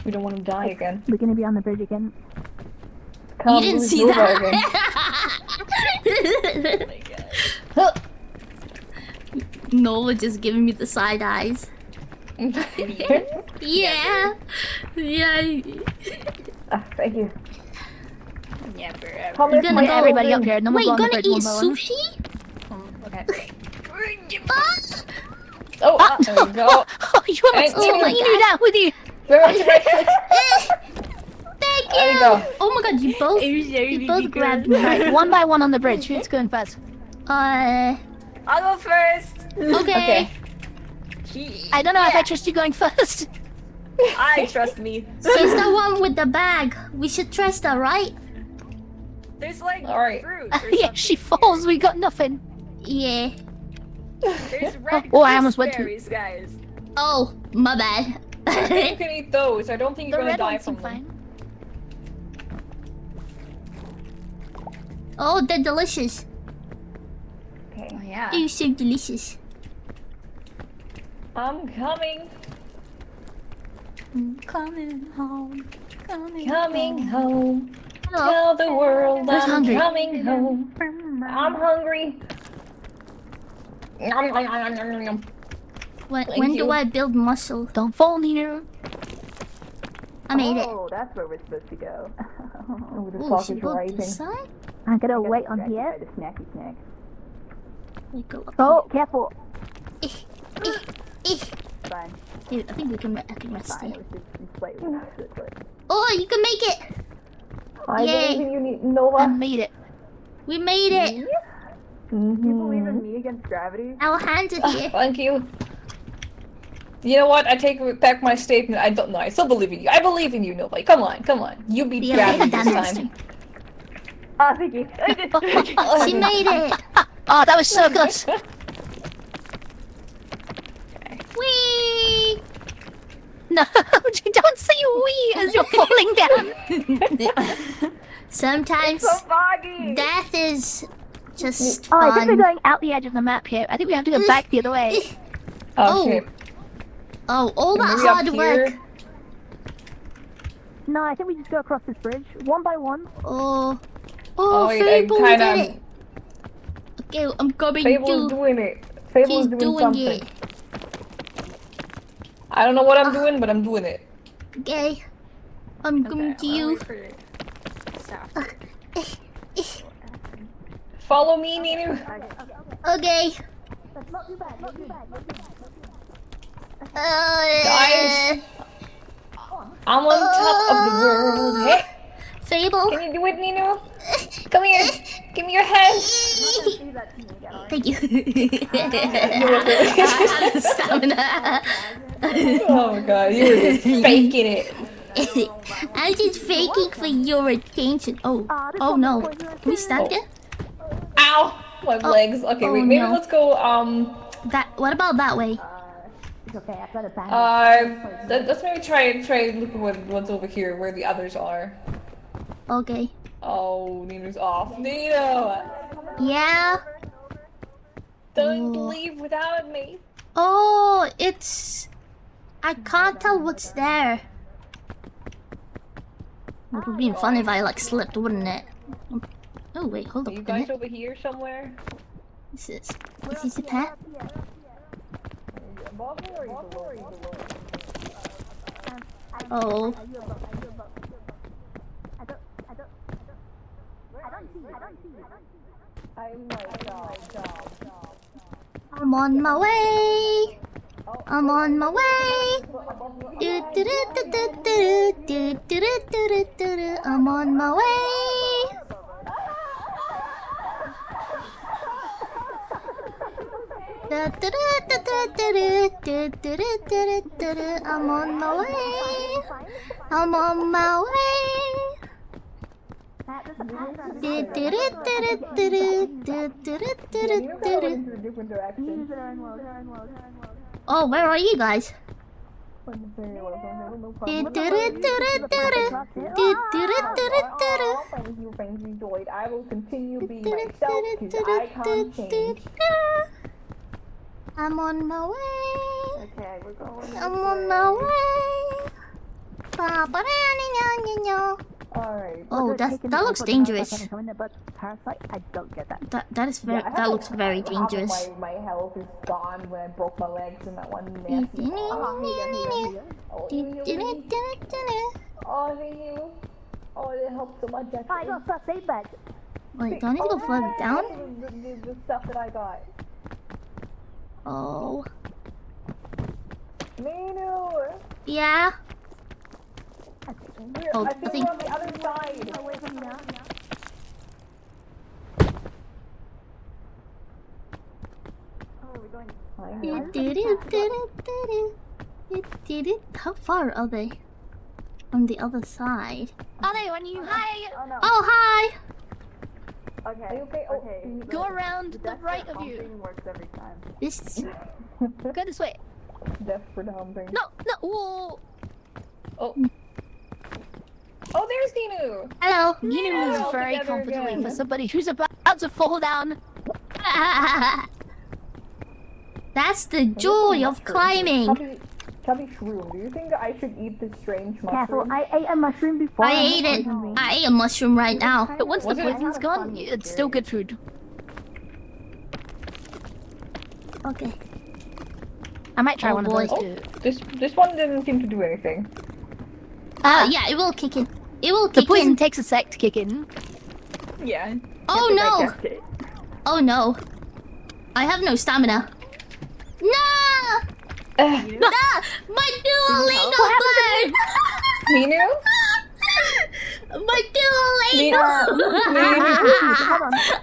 We don't want to die again. We're gonna be on the bridge again. You didn't see that. Nola just giving me the side eyes. Yeah. Yeah. Thank you. Never ever. Come You're with gonna my go- everybody up here. And then Wait, we'll you go on the gonna bridge eat one by one. sushi? Okay. Ah! Oh, there we go. Oh, you almost Oh took my me God. down with you. Thank There you you. go. Oh my god, you both grabbed me. Right, one by one on the bridge. Who's going first? I'll go first. Okay. I don't know if I trust you going first. I trust me. She's the one with the bag. We should trust her, right? There's like Alright. fruit. Or Yeah, she falls. We got nothing. Yeah. There's red Oh, I almost went to- berries, guys. Oh, my bad. You can eat those. I don't think The you're gonna red die ones from seem them. fine. Oh, they're delicious. Oh yeah. They're so delicious. I'm coming. Coming home. Coming home. Hello. Tell the world Who's I'm hungry? coming home. I'm hungry. Nom, nom, nom, nom, nom, nom. When do you. I build muscle? Don't fall near. I made it. Oh, that's where we're supposed to go. Oh, the Oh, clock she is built rising. this side? I'm gonna wait on here. The snacky snack. We go up Oh, careful. here. Eh. Fine. Dude, I think I can rest Fine. here. It was just slightly this way. Oh, you can make it! I Yay. believe in you, I Nova. made it. We made it! You believe in me against gravity? Our hands are here. Thank you. You know what? I take back my statement. I don't know. I still believe in you. I believe in you, Nova. Come on, come on. You beat Yeah, gravity Dan this Master. time. Ah, thank you. She made it! Oh, that was so close. Whee! No, don't say we as you're falling down. Sometimes So foggy. death is just Oh, I think we're fun. going out the edge of the map here. I think we have to go back the other way. Okay. Oh, all that Maybe up hard here. work. No, I think we just go across this bridge, one by one. Oh, wait, I Fable did kinda- it. Okay, I'm coming Fable's to. doing it. Fable's She's doing doing something. it. I don't know what I'm doing, but I'm doing it. Okay, I'm coming to you. Follow me, Ninu. Okay. Guys. I'm on top of the world. Hey, Fable. can you do it, Ninu? Come here. Give me your hand. Thank you. I have the stamina. Oh my god, you were just faking it. I'm just faking for your attention. Oh no. Can we stand there? Ow! My legs. Okay, oh wait, maybe no. let's go, What about that way? It's okay, I've got a bag. let's maybe try look at what's over here, where the others are. Okay. Oh, Nino's off. Nino! Yeah. Don't Ooh. leave without me. Oh, it's. I can't tell what's there. It would be fun if I like slipped, wouldn't it? Oh wait, hold Are up you a guys minute. over here somewhere? Is this a pet? Oh. I'm on my way. I'm on my way. Do, do, do, do, do, do, do, do, do, do, do, do. I'm on my way. Da, da, da, da, da, da, da, da, da, da, da, da. I'm on my way. I'm on my way. Do, do, do, do, do, do, do, do, do, do, do, do. Oh, where are you guys? Do, do, do, do, do, do, do. Do, do, do, do, do, do. Thank you, Joyd. I will continue being myself because I can't change. I'm on my way. Okay, we're going. I'm on my way. Alright. Oh, that looks dangerous. But parasite, I don't get that. That is very. That looks very dangerous. My health is gone when I broke my legs in that one nasty. Oh, thank you. Oh, it helped so much. I got first aid badge. Wait, do I need to go further down? The stuff that I got. Oh, Nino! yeah. Oh, I I think think. we're on the other side. Away from me now. Oh, we're going. How far are they? On the other side. Are they on you? Hi! Oh no. Oh, hi! Okay. Okay, Okay. Go around to the right of you. Something works every time. This. Go this way. desperate humping. No, no, whoa. Oh, there's Ninu! Hello. Ninu moves all very together comfortably again. for somebody who's about to fall down. That's the joy of climbing. Chubby Shroom, do you think I should eat this strange Careful, mushroom? I ate a mushroom before. I ate it. I ate a mushroom right now. But once the Was it- poison's gone, it's still good food. Okay. I might try Oh, one boy. of those too. This one didn't seem to do anything. Yeah, it will kick in. It will The kick poison in. takes a sec to kick in. Yeah. Oh you have to no! digest it. Oh no. I have no stamina. No! No! My Duolingo bird! Ninu? My Duolingo!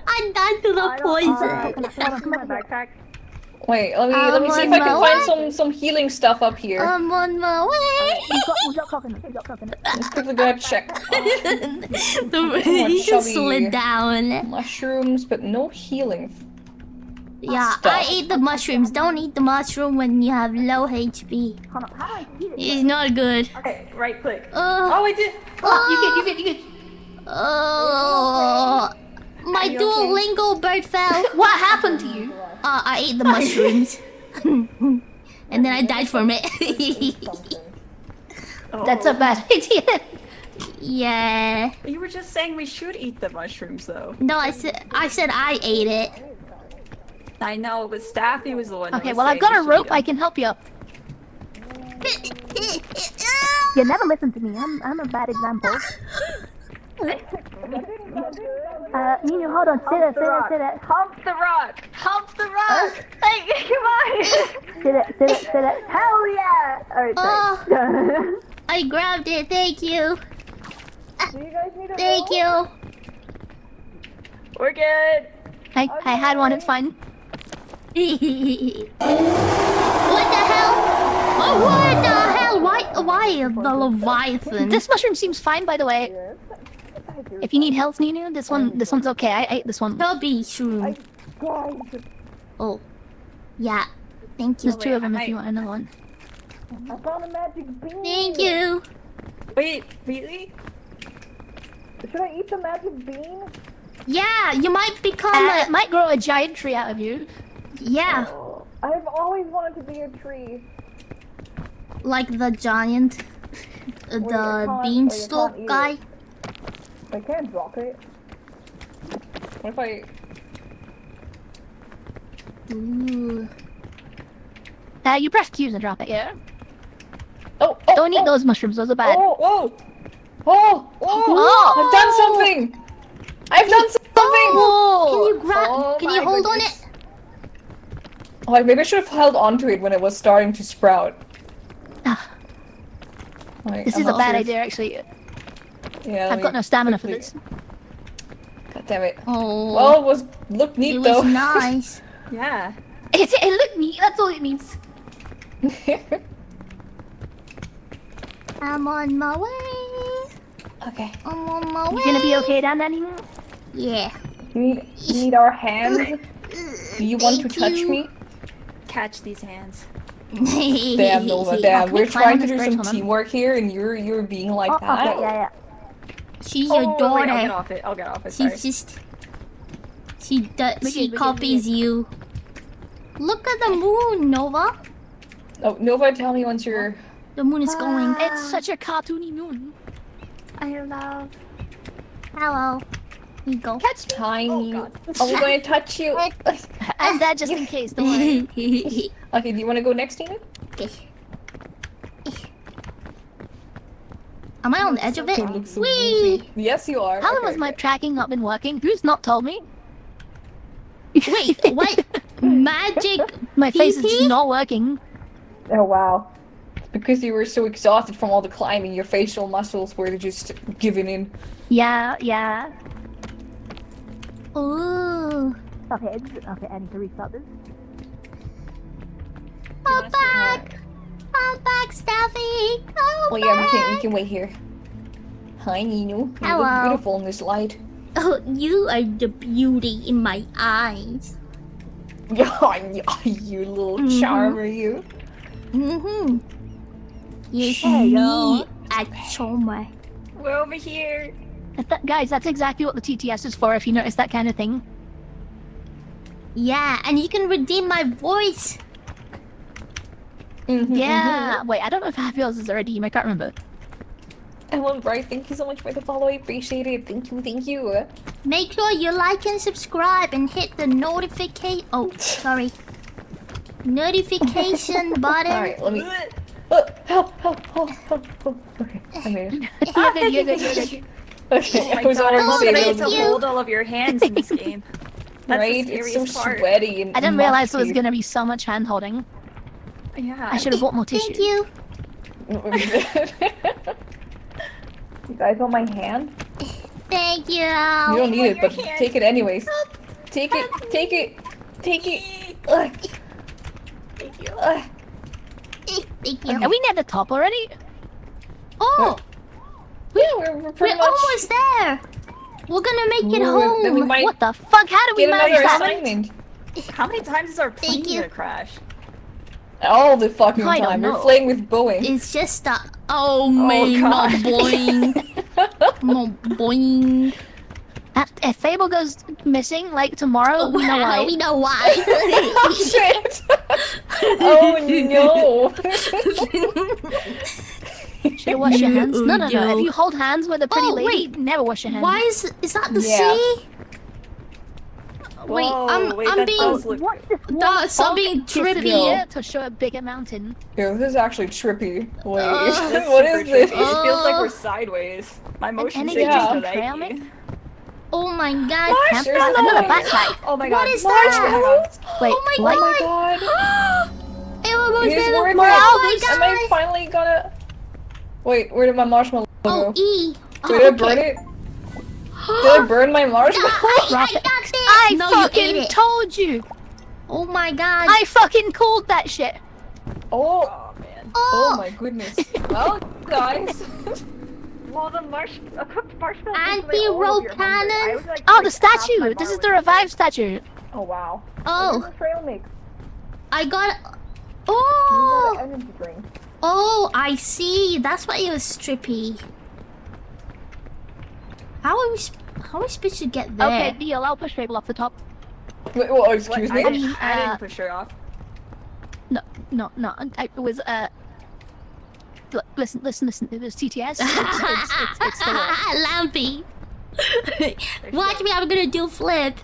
I'm down to the poison. Hold on, my backpack. Wait, let me see if I can find some healing stuff up here. I'm on my way. We got coconut. We got coconut. Let's quickly go check. He just chubby. slid down. Mushrooms, but no healing. Yeah, Stuff. I ate the mushrooms. Don't eat the mushroom when you have low HP. Hold on, how do I eat it? It's not good. Okay, right click. Oh, I did. You get. Oh, my you okay? Duolingo bird fell. What happened to you? I ate the mushrooms. And then I died from it. That's a bad idea. Yeah. You were just saying we should eat the mushrooms, though. No, I said I ate it. I know, but Staffy was the one. that Okay, was well I've saying got we a should rope. eat I 'em. can help you up. You never listen to me. I'm a bad example. Nino, hold on. Sit it. Hump the rock! Hump the rock! Hey, come on! Sit it. Hell yeah! Alright, Oh, I grabbed it. Thank you. Do you guys need a Thank roll? you. We're good! I had one. It's fine. What the hell? Oh, what the hell? Why the Leviathan? This mushroom seems fine, by the way. If you need health, Ninu, this one's okay. I ate this one. Chubby shroom. Guys, Oh, yeah. Thank you. There's two of them if you want another one. I found a magic bean. Thank you. Wait, really? Should I eat the magic bean? Yeah, you might become It a. might grow a giant tree out of you. Yeah, I've always wanted to be a tree. like the giant, I the can't beanstalk eat guy. it. I can't drop it. What if I? Ooh. You press Q's and drop it, yeah? Oh, Don't eat those mushrooms, those are bad. Oh! I've done something. I've done something. Can you grab? Oh can you my hold goodness. on it? Oh, maybe I should have held onto it when it was starting to sprout. Ah, Like, this I'm is a not bad sure. idea, actually. Yeah, I've got no stamina for this. God damn it. Oh, Well, it looked neat it though. was nice. Yeah. It looked neat, that's all it means. I'm on my way. Okay. I'm on my way. You gonna be okay down there, Ninu? Yeah. You need our hands? Do you want to Thank touch you. me? Catch these hands. Damn, Nova, Can damn. we We're climb trying on to this do bridge? some Hold on. teamwork here, and you're being like Oh, that. okay, yeah. She's Oh, your wait, daughter. I'll get off it. I'll get off it. Sorry. She's just. She does. Wicked, She wicked, copies you. Look at the moon, Nova. Oh, Nova, tell me once you're. The moon is going. It's such a cartoony moon. I love. Hello. Here you go. Catch me. Tiny. Are we going to touch you? I'm dead just in case, don't worry. Okay, do you want to go next, Tina? Okay. Am I on the edge of it? It looks so Whee! goofy. Yes, you are. How long Okay, has my okay. tracking not been working? Who's not told me? Wait, what? Magic My face is PP? just not working. Oh wow. Because you were so exhausted from all the climbing, your facial muscles were just giving in. Yeah, yeah. Ooh. Okay, I need to restart this. Come back! Come back, Staffy! Come Oh yeah, back! we can wait here. Hi, Nino. You Hello. look beautiful in this light. Oh, you are the beauty in my eyes. You little charmer, you. Mm-hmm. Yes, Hey, me, yo. a charmer. We're over here. Guys, that's exactly what the TTS is for, if you notice that kind of thing. Yeah, and you can redeem my voice. Yeah. Wait, I don't know if I have yours as a redeem. I can't remember. Ellen Bright, thank you so much for the follow. I appreciate it. Thank you, thank you. Make sure you like and subscribe and hit the notification. Oh, sorry. Notification button. Alright, let me. Help! Okay, I made it. You're good. Okay, Oh my I was god, almost I'm thank ready saving. to you. hold all of your hands in this game. That's Right? the It's so scariest part. sweaty and I didn't realize there was musty. gonna be so much hand holding. Yeah. I should have bought more tissue. Thank you. You guys want my hand? Thank you. You don't need it, your but hand. take it anyways. Take it. Ugh. Thank you. Ugh. Thank you. Are we near the top already? Oh, Yeah, we're we're pretty much. almost there. We're gonna make it Ooh, then we home. might What the fuck? How did we get manage another that? assignment. How many times is our plane Thank you. gonna crash? All the fucking I don't time. know. We're playing with Boeing. It's just a. Oh man, God. no boing, no boing. If Fable goes missing, like tomorrow, we know why. We know why. Shit! Oh no! Should you wash your hands? No. Yo. If you hold hands with a pretty Oh, lady, wait. never wash your hands. Why is that the Yeah. sea? Wait, Whoa, I'm that being. does look- That's I'm being trippy. Disappear to show a bigger mountain. Yo, this is actually trippy. Wait, That's what super is this? trippy. It feels like Uh, we're sideways. My motion energy sickness drink are trail like mix? Oh my god. Marsh, there's Another no- backpack. Oh my god. What is Marsh, that? oh my god. Wait, Oh my what? Oh my god! It almost It is made a worth oh it. my Am I god. finally gonna? Wait, where did my marshmallow Oh, go? E. Did I burn it? Did I burn my marshmallow? I Drop got it. it. I No, you ate fucking it. told you! Oh my god. I fucking called that shit! Oh, Oh man. oh my goodness. Well, guys. Well, the cooked marshmallow. Anti-rope cannon. Oh, the statue! This is the revived statue. Oh wow. Oh, What does the trail mix? I got. You got Oh, an energy drink. oh, I see. That's why it was strippy. How are we supposed to get there? Okay, deal, I'll push Fable off the top. Wait, well, excuse I me. didn't, I didn't push her off. No, it was, listen, it was TTS. It's the wall. Lampy. Watch me, I'm gonna do a flip.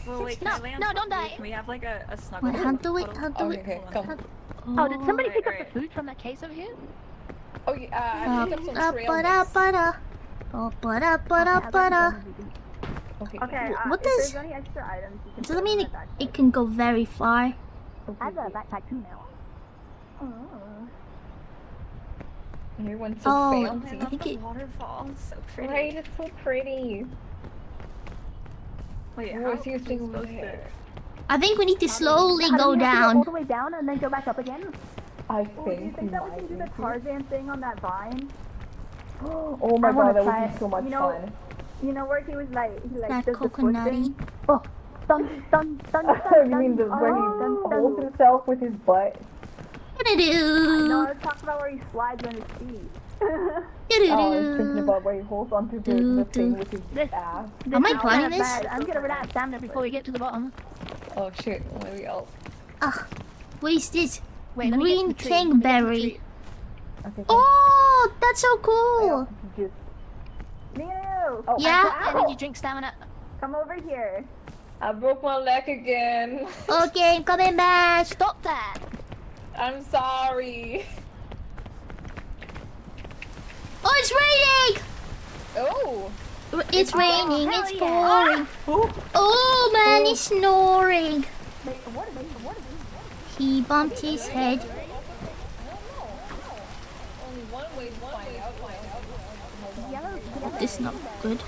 Well, wait, No, can I land no, on don't the die. roof? Can we have like a snuggle? Wait, how do it? How do Okay, it? okay, come. Oh, did somebody pick up Right. the food from that case over here? Oh, yeah, I picked up some trail mix. Ba-da-ba-da. Ba-da-ba-da-ba-da. Okay. Okay, What if does- there's any extra items, you can Does that put mean them it, in that it can go very far? I have a backpack too now. Everyone's so Oh, fancy. I think the it. waterfall. It's so pretty. Right, it's so pretty. Wait, Oh, how I see a are we thing over supposed to- there. I think we need to slowly How do go we have to all down. the way down and then go back up again? I Oh, do you think think that we can do the Tarzan thing on that vine? Oh my I wanna god, that try would be it. so much You know- fun. You know where he was like, That does the foot coconutty. thing? Oh, dun dun dun dun. You mean the, where he dun, holds himself with his butt? No, Do-do-do. I was talking about where he slides on his feet. Oh, I was thinking Do-do-do. about where he holds onto the thing with his ass. Am I This planning is this? bad. I'm gonna run out of stamina before we get to the bottom. Oh shit, where are we out? Ah, what is this? Wait, let me get to Green the tree, let me get to the kingberry. tree. Okay, Oh, that's so cool. just Mew, oh, Yeah. Energy drink stamina. come over here. I broke my leg again. Okay, I'm coming back. Stop that! I'm sorry. Oh, it's raining. Oh. It's raining. hell It's yeah. pouring. Oh man, he's snoring. Wait, what is it? He bumped his head. Only one way to find out. This is not good.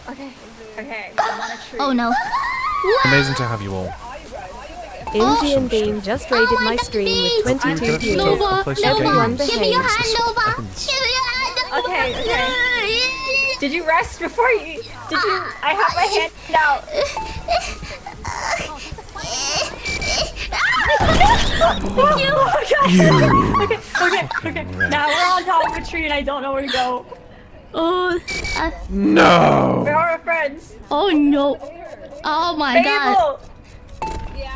Okay, I'm on a tree. Oh no. Amazing to have you all. Indian Beam just raided Oh, my I got stream these. with 22 Can I views. talk Nova, for close to Everyone games? Give me your behave. hand, Nova. Happens. Give me your hand. Okay, okay. Did you rest before you? Did you? I have my hand out. Okay. Now we're on top of a tree and I don't know where to go. Oh, No! Where are our friends? oh no. Oh my god. Fable!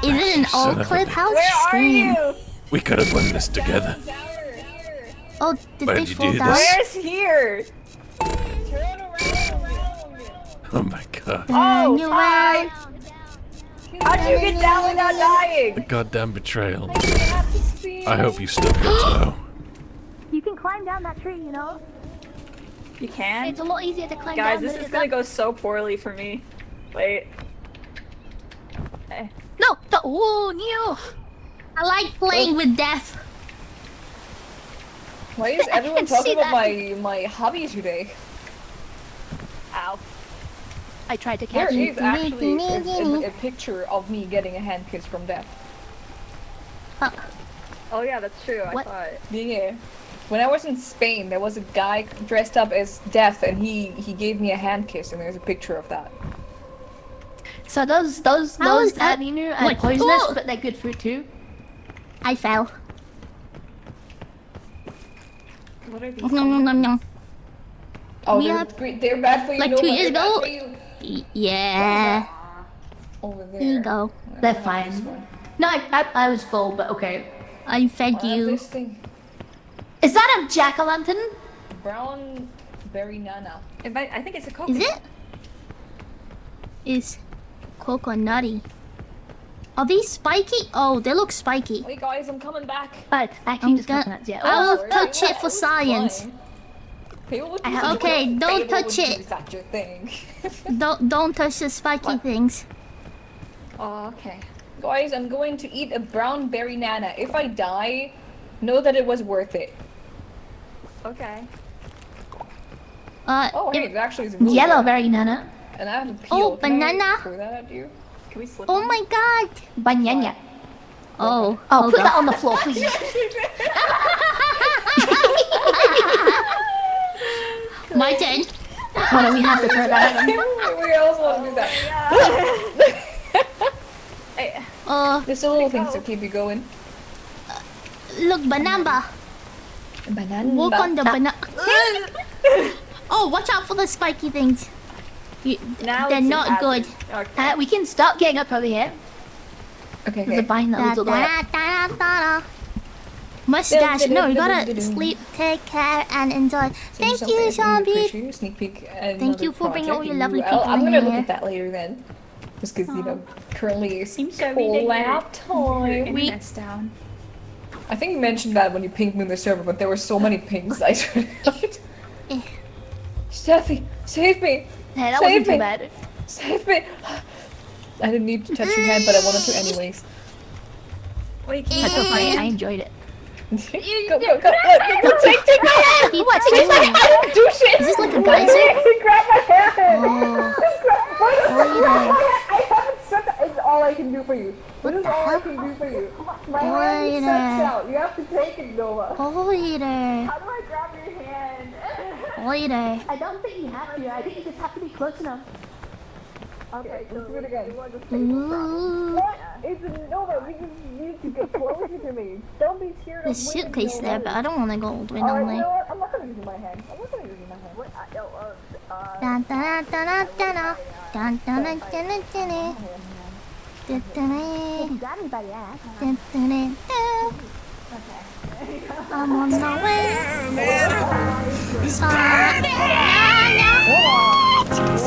Is it an Son old of a clip? bitch. How's Where the are screen? you? We could have won this together. Oh, did Why they did you fall do down? this? Where's here? Oh my god. Oh, you hi. How'd you get down without The dying? goddamn betrayal. I hope you stubbed your toe. You can climb down that tree, you know? You can? It's a lot easier to climb Guys, down this than is it gonna is go so poorly for me. Wait. up. No! Oh, no! I like playing with death. Why is everyone can see talking about that. my hobby today? Ow. I tried to There catch you. is actually a picture of me getting a hand kiss from Death. Oh yeah, that's true. What? I saw it. Yeah. When I was in Spain, there was a guy dressed up as Death, and he gave me a hand kiss, and there's a picture of that. So those How is that- Adinu are Wait, poisonous, oh! but they're good food too. I fell. What are these? Nom, nom, nom, nom. Oh, We they're, have- they're bad for you. like no, 2 but years they're bad ago. for you. Yeah. Over there. There you go. They're This fine. one. No, I was full, but okay. I fed I have you. this thing. Is that a jack-o'-lantern? Brown berry nana. I think it's a coconut. Is it? Is coconutty. Are these spiky? Oh, they look spiky. Hey guys, I'm coming back. But actually I'm just gonna- coconuts, yeah. I will Sorry. touch Yeah, it for was science. fine. People would I do have- such a- Okay, don't people touch would it. do such a thing. Don't touch the spiky things. Oh, okay. Guys, I'm going to eat a brown berry nana. If I die, know that it was worth it. Okay. Oh, hey, if- it actually is really Yellow good. berry nana. And I have a peel. Oh, Can I banana. throw that at you? Can we slip? Oh on my god. Banyanya. Oh. Oh, hold put on. that on the floor, please. My turn. Why don't we have to throw that at them? We also want to do that. Hey, There's the little things that keep you going. Look, banana. Banana. Walk on the banana. Oh, watch out for the spiky things. now They're it's an not acid. good. Okay. We can start getting up over here. Okay, There's a okay. vine that Da, leads all the way da, up. da, da, da. Mustache. No, you gotta sleep, take care, and enjoy. Thank you, Zombie. Sneak peek. Thank you for bringing all your lovely I'll- people I'm in gonna look here. at that later then. Just because, you know, currently it's Seems so every day your lab time. internet's down. I think you mentioned that when you pinged me in the server, but there were so many pings I turned out. Eh. Steffi, save me! Hey, that Save wasn't me. too bad. Save me! I didn't need to touch your hand, but I wanted to anyways. Wait, That's so funny. I enjoyed it. Go, take my hand! What? I didn't do shit! Is this like a geyser? Grab my hand! Oh. I haven't said that. It's all I can do for you. What This is the all I hell? can do for you. My hand is Later. stretched out. You have to take it, Nova. Later. How do I grab your hand? Later. I don't think you have to. I think you just have to be close enough. Okay, let's do it again. Ooh. It's Nova. We just need to get closer to me. Don't be scared of There's me. suitcase there, but I don't want to go all the way Alright, down you there. know what? I'm not gonna use my hand. I'm not gonna use my hand. What? Dun, dun, dun, dun, dun, dun. Dun, dun, dun, dun, dun, dun, dun. Dun, dun, dun. You got anybody ass? Dun, dun, dun, dun. I'm on the way.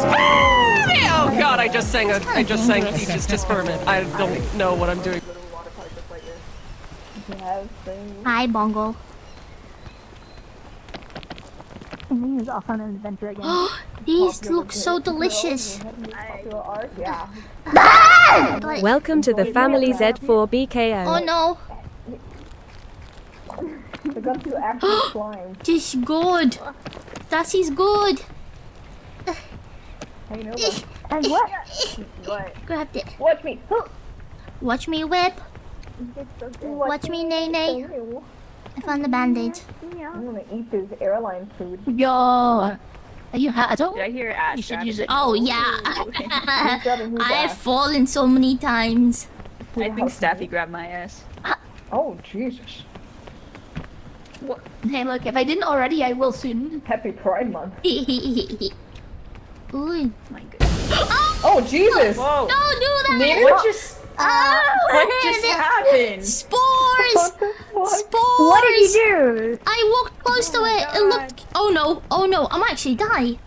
Oh god, I just sang Peaches Disfirmament. I don't know what I'm doing. Hi, Bongo. And he's off on an adventure again. These look so delicious. Yeah. Like- Welcome to the Family Z4 Oh BKO. no, I got to actually slime. this is good. That is good. Hey, Nova. And what? Grabbed it. Watch me. Watch me whip. Watch me nay nay. I found the bandage. I'm gonna eat this airline food. Yo. Are you I don't. Did I hear Ash? You should grab use it? it. Oh yeah. I've fallen so many times. I think Staffy grabbed my ass. Oh, Jesus. Hey, look, if I didn't already, I will soon. Happy Pride Month. Ooh. My goodness. Oh, Jesus! Whoa. Don't do that. What just... What just happened? Spores! Spores! What did you do? I walked close to it. It looked. Oh no! Oh no! I might actually die.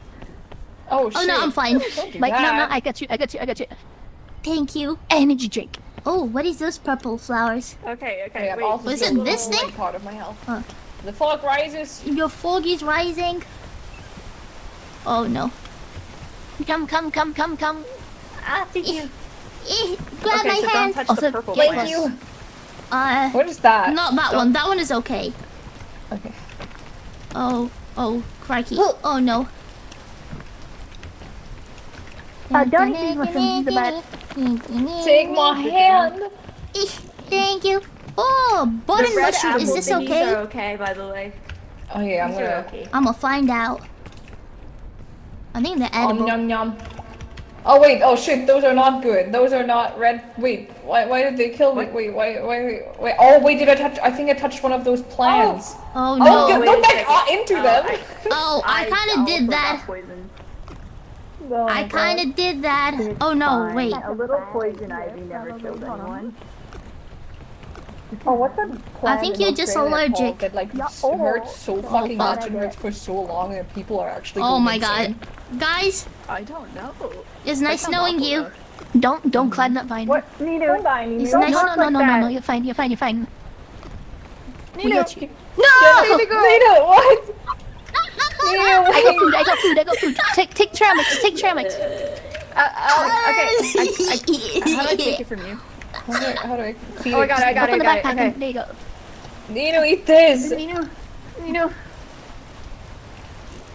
Oh shit. Oh no! I'm fine. Don't do Like, no, that. I got you. Thank you. Energy drink. Oh, what is those purple flowers? Okay, Okay, I've wait. also Was filled it this the thing? part of my health. Oh. The fog rises. Your fog is rising. Oh no! Come. Ah, thank you. Grab Okay, my so don't hand. touch Also, the purple get plant. You. Uh, What is that? not that one. That one is okay. Okay. Oh, crikey. Well- Oh no. Don't eat mushrooms, the bad. Take my hand. Thank you. Oh, button The red mushroom. Is apple this thingies okay? are okay, by the way. Oh yeah, I'm These are gonna. okay. I'm gonna find out. I think they're edible. Yum yum. Oh wait, oh shit, those are not good. Those are not red. Wait, why did they kill me? Wait. Oh wait, did I touch? I think I touched one of those plants. Oh Oh, no. don't wait a back second. into them. Oh, I kind of did also that. got poisoned. Oh I kind of did that. Oh no, wait. A little poison ivy never killed anyone. Oh, what's that I plant think in you're just Australia called? allergic. That like oh. hurts so fucking fuck. much and hurts for so long, and people are actually. Oh going my god. insane. Guys, I don't know. it's nice knowing you. Don't climb that vine. What? Nino? Don't die, Nino. It's Don't nice- talk No, like no, that. you're fine. Nina, got you. No! Nina, what? Nina, wait. I got food. Take trail mix. Okay, how do I take it from you? How do I feed Oh, I it? got it, I got it, Open the I got it. backpack. Okay. There you go. Nino, eat this. Nino.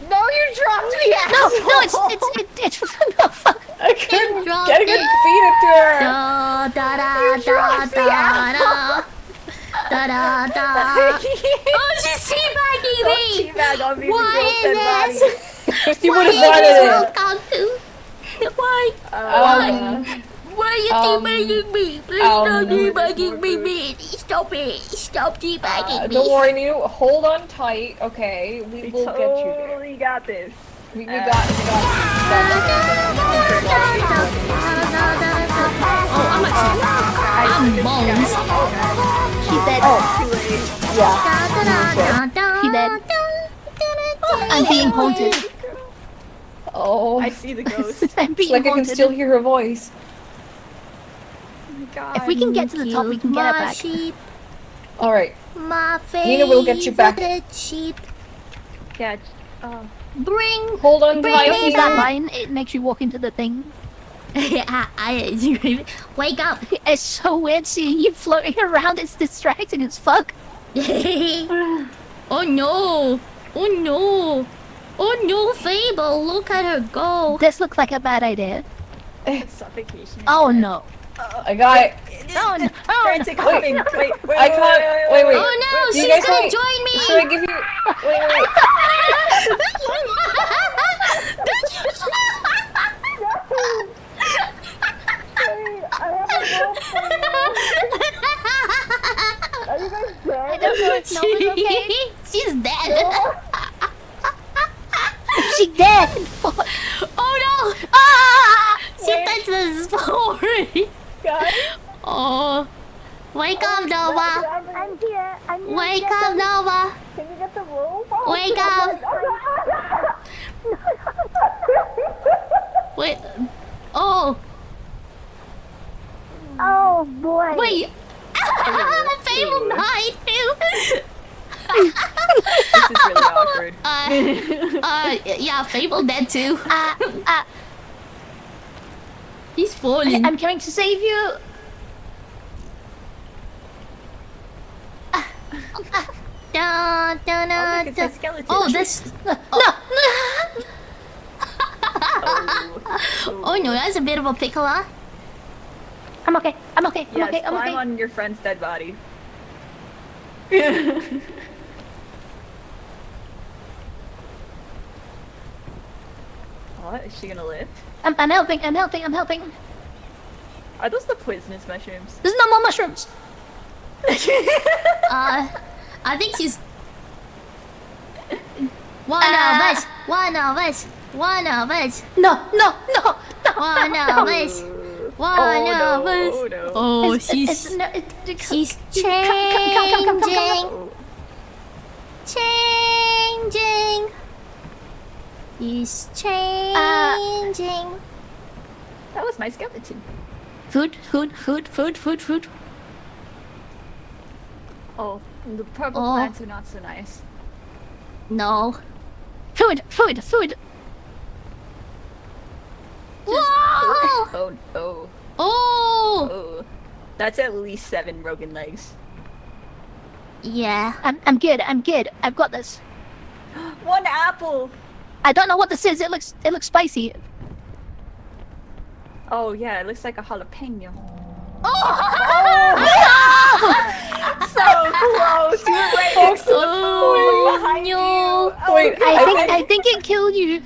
No, you dropped me! It's no fuck. I couldn't dropped get it. it. Feed it to her. Da da da da da da da da. Oh, she's teabagging me. Teabag on me. Why is this? You Why would is have this wanted it. welcome to? Why? Why are you teabagging me? Please don't teabagging me, man. Stop it. Stop teabagging Don't me. worry, Nino. Hold on tight. Okay, we will get you there. Totally got this. We got. Oh, I'm actually. I'm bones. She's dead. She dead. I'm being haunted. Oh, I see the ghost. I'm being like I can haunted. still hear her voice. If we can get to the top, we can get it My back. sheep, All right. my Nina will get you back. favorite sheep. Yeah. Bring. Hold on Bring tight. me Use that back. line, it makes you walk into the thing. I wake up. It's so weird seeing you floating around, it's distracting as fuck. Oh no! Oh no! Oh no, Fable! Look at her go! This looks like a bad idea. Suffocation. Oh no. I got it. Oh no. Oh, Frantic no. huffing. Wait, I can't. Wait. Oh no! Do you She's guys gonna wait. join me! Should I give you? Wait. Are you guys dead? I don't know if Nova's okay. She's dead. She dead. Oh no! Ah! She touched the spore. Guys, Oh, wake up, Nova! I'm here. I'm here. Wake up, Nova! Can you get the rope? Wake up! Wait. Oh, Oh boy. wait. Fable died too. This is really awkward. Yeah, Fable dead too. Ah, He's falling. I'm coming to save you. Da, da, Oh, da, look, it's da. a skeleton. Oh, this. Oh no, that's a bit of a pickle, huh? I'm okay. I'm okay. I'm Yes, okay. I'm climb okay. on your friend's dead body. What? Is she gonna live? I'm helping. I'm helping. Are those the poisonous mushrooms? There's no more mushrooms. I think she's. One of us. One of us. One of us. No. One of us. One Oh, of no. us. Oh, no. Oh, she's she's changing. Changing. He's changing. That was my skeleton. Food. Oh, the purple Oh. plants are not so nice. No. Food. Whoa! Oh, oh, Oh! oh. That's at least 7 broken legs. Yeah. I'm good. I've got this. 1 apple! I don't know what this is. It looks spicy. Oh, yeah, it looks like a jalapeno. So close! You were right next to the food behind no. you! Oh, Wait, I think it killed you.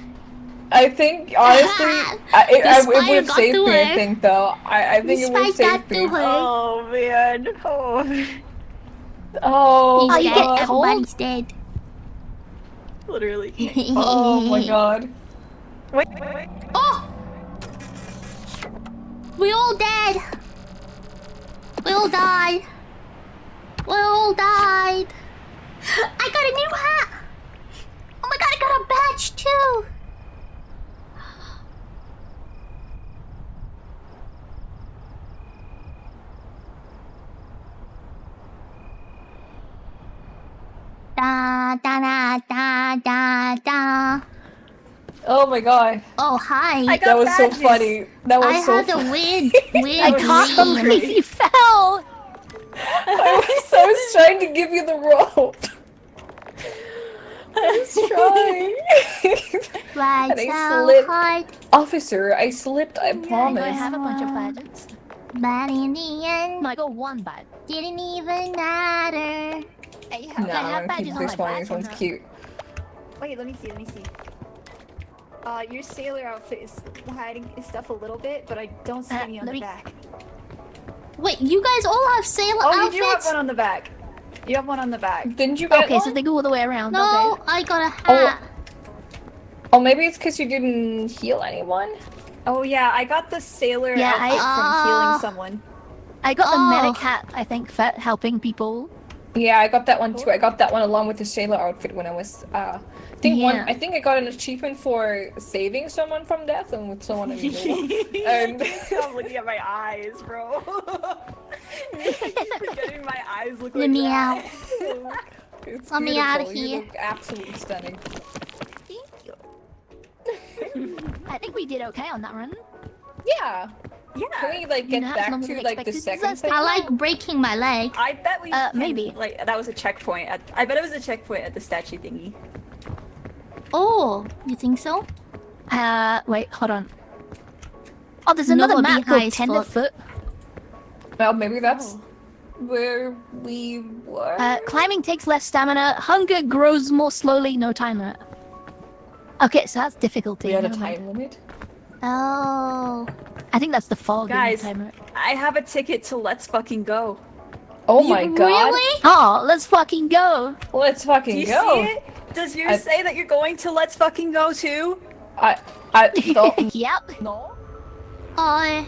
I think honestly, it would have got saved to me. I her. think though, I think The it would have spider saved got me. to her. Oh, man. Oh, Oh, He's you dead. get cold? Everybody's dead. literally. oh my god. Wait. Oh! We all dead. We all died. We all died. I got a new hat. Oh my god, I got a badge too. Da da da da da da. Oh my god. Oh hi. I got That was badges. so funny. That was I so had a funny. weird I can't believe you fell. I was trying to give you the rope. I was trying. Right, And I so slipped. hard, Officer, I slipped, I Do I promise. have a bunch of badges? but in the end, No, I got 1 badge. didn't even matter. No, I have I'm badges keep on this my one. back This or one's not? cute. Wait, let me see. Your sailor outfit is hiding his stuff a little bit, but I don't see any on let the me- back. Wait, you guys all have sailor Oh, outfits? you do have one on the back. You have one on the back. Didn't you get Okay, one? so they go all the way around. No, Okay. I got a Oh. hat. Oh, maybe it's because you didn't heal anyone? Oh yeah, I got the sailor Yeah, outfit I- from healing someone. I got the Oh. medic hat, I think, for helping people. Yeah, I got that one too. I got that one along with the sailor outfit when I was, I think I got an achievement for saving someone from death and with someone in the middle. And I'm looking at my eyes, bro. You're getting my eyes look Let like me that. out. it's Let me outta beautiful. You here. look absolutely stunning. I think we did okay on that run. Yeah. Can Yeah. we like get Not back longer to than like the expected. second That's thing? I like breaking my leg. I bet we can, maybe. like that was a checkpoint. I bet it was a checkpoint at the statue thingy. Oh, you think so? Wait, hold on. Oh, there's another Nobody map high called as Tenderfoot. Well, maybe that's where we were. Climbing takes less stamina. Hunger grows more slowly. No timer. Okay, so that's difficulty. we had a never mind. time limit. Oh. I think that's the fog in the Guys, timer. I have a ticket to Let's Fucking Go. Oh You my god. Really? Oh, let's fucking go. Let's Do fucking you go. see it? Does yours say that you're going to Let's Fucking Go too? I don't Yep. know. I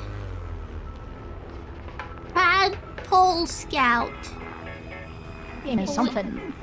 had Pole Scout. You know something.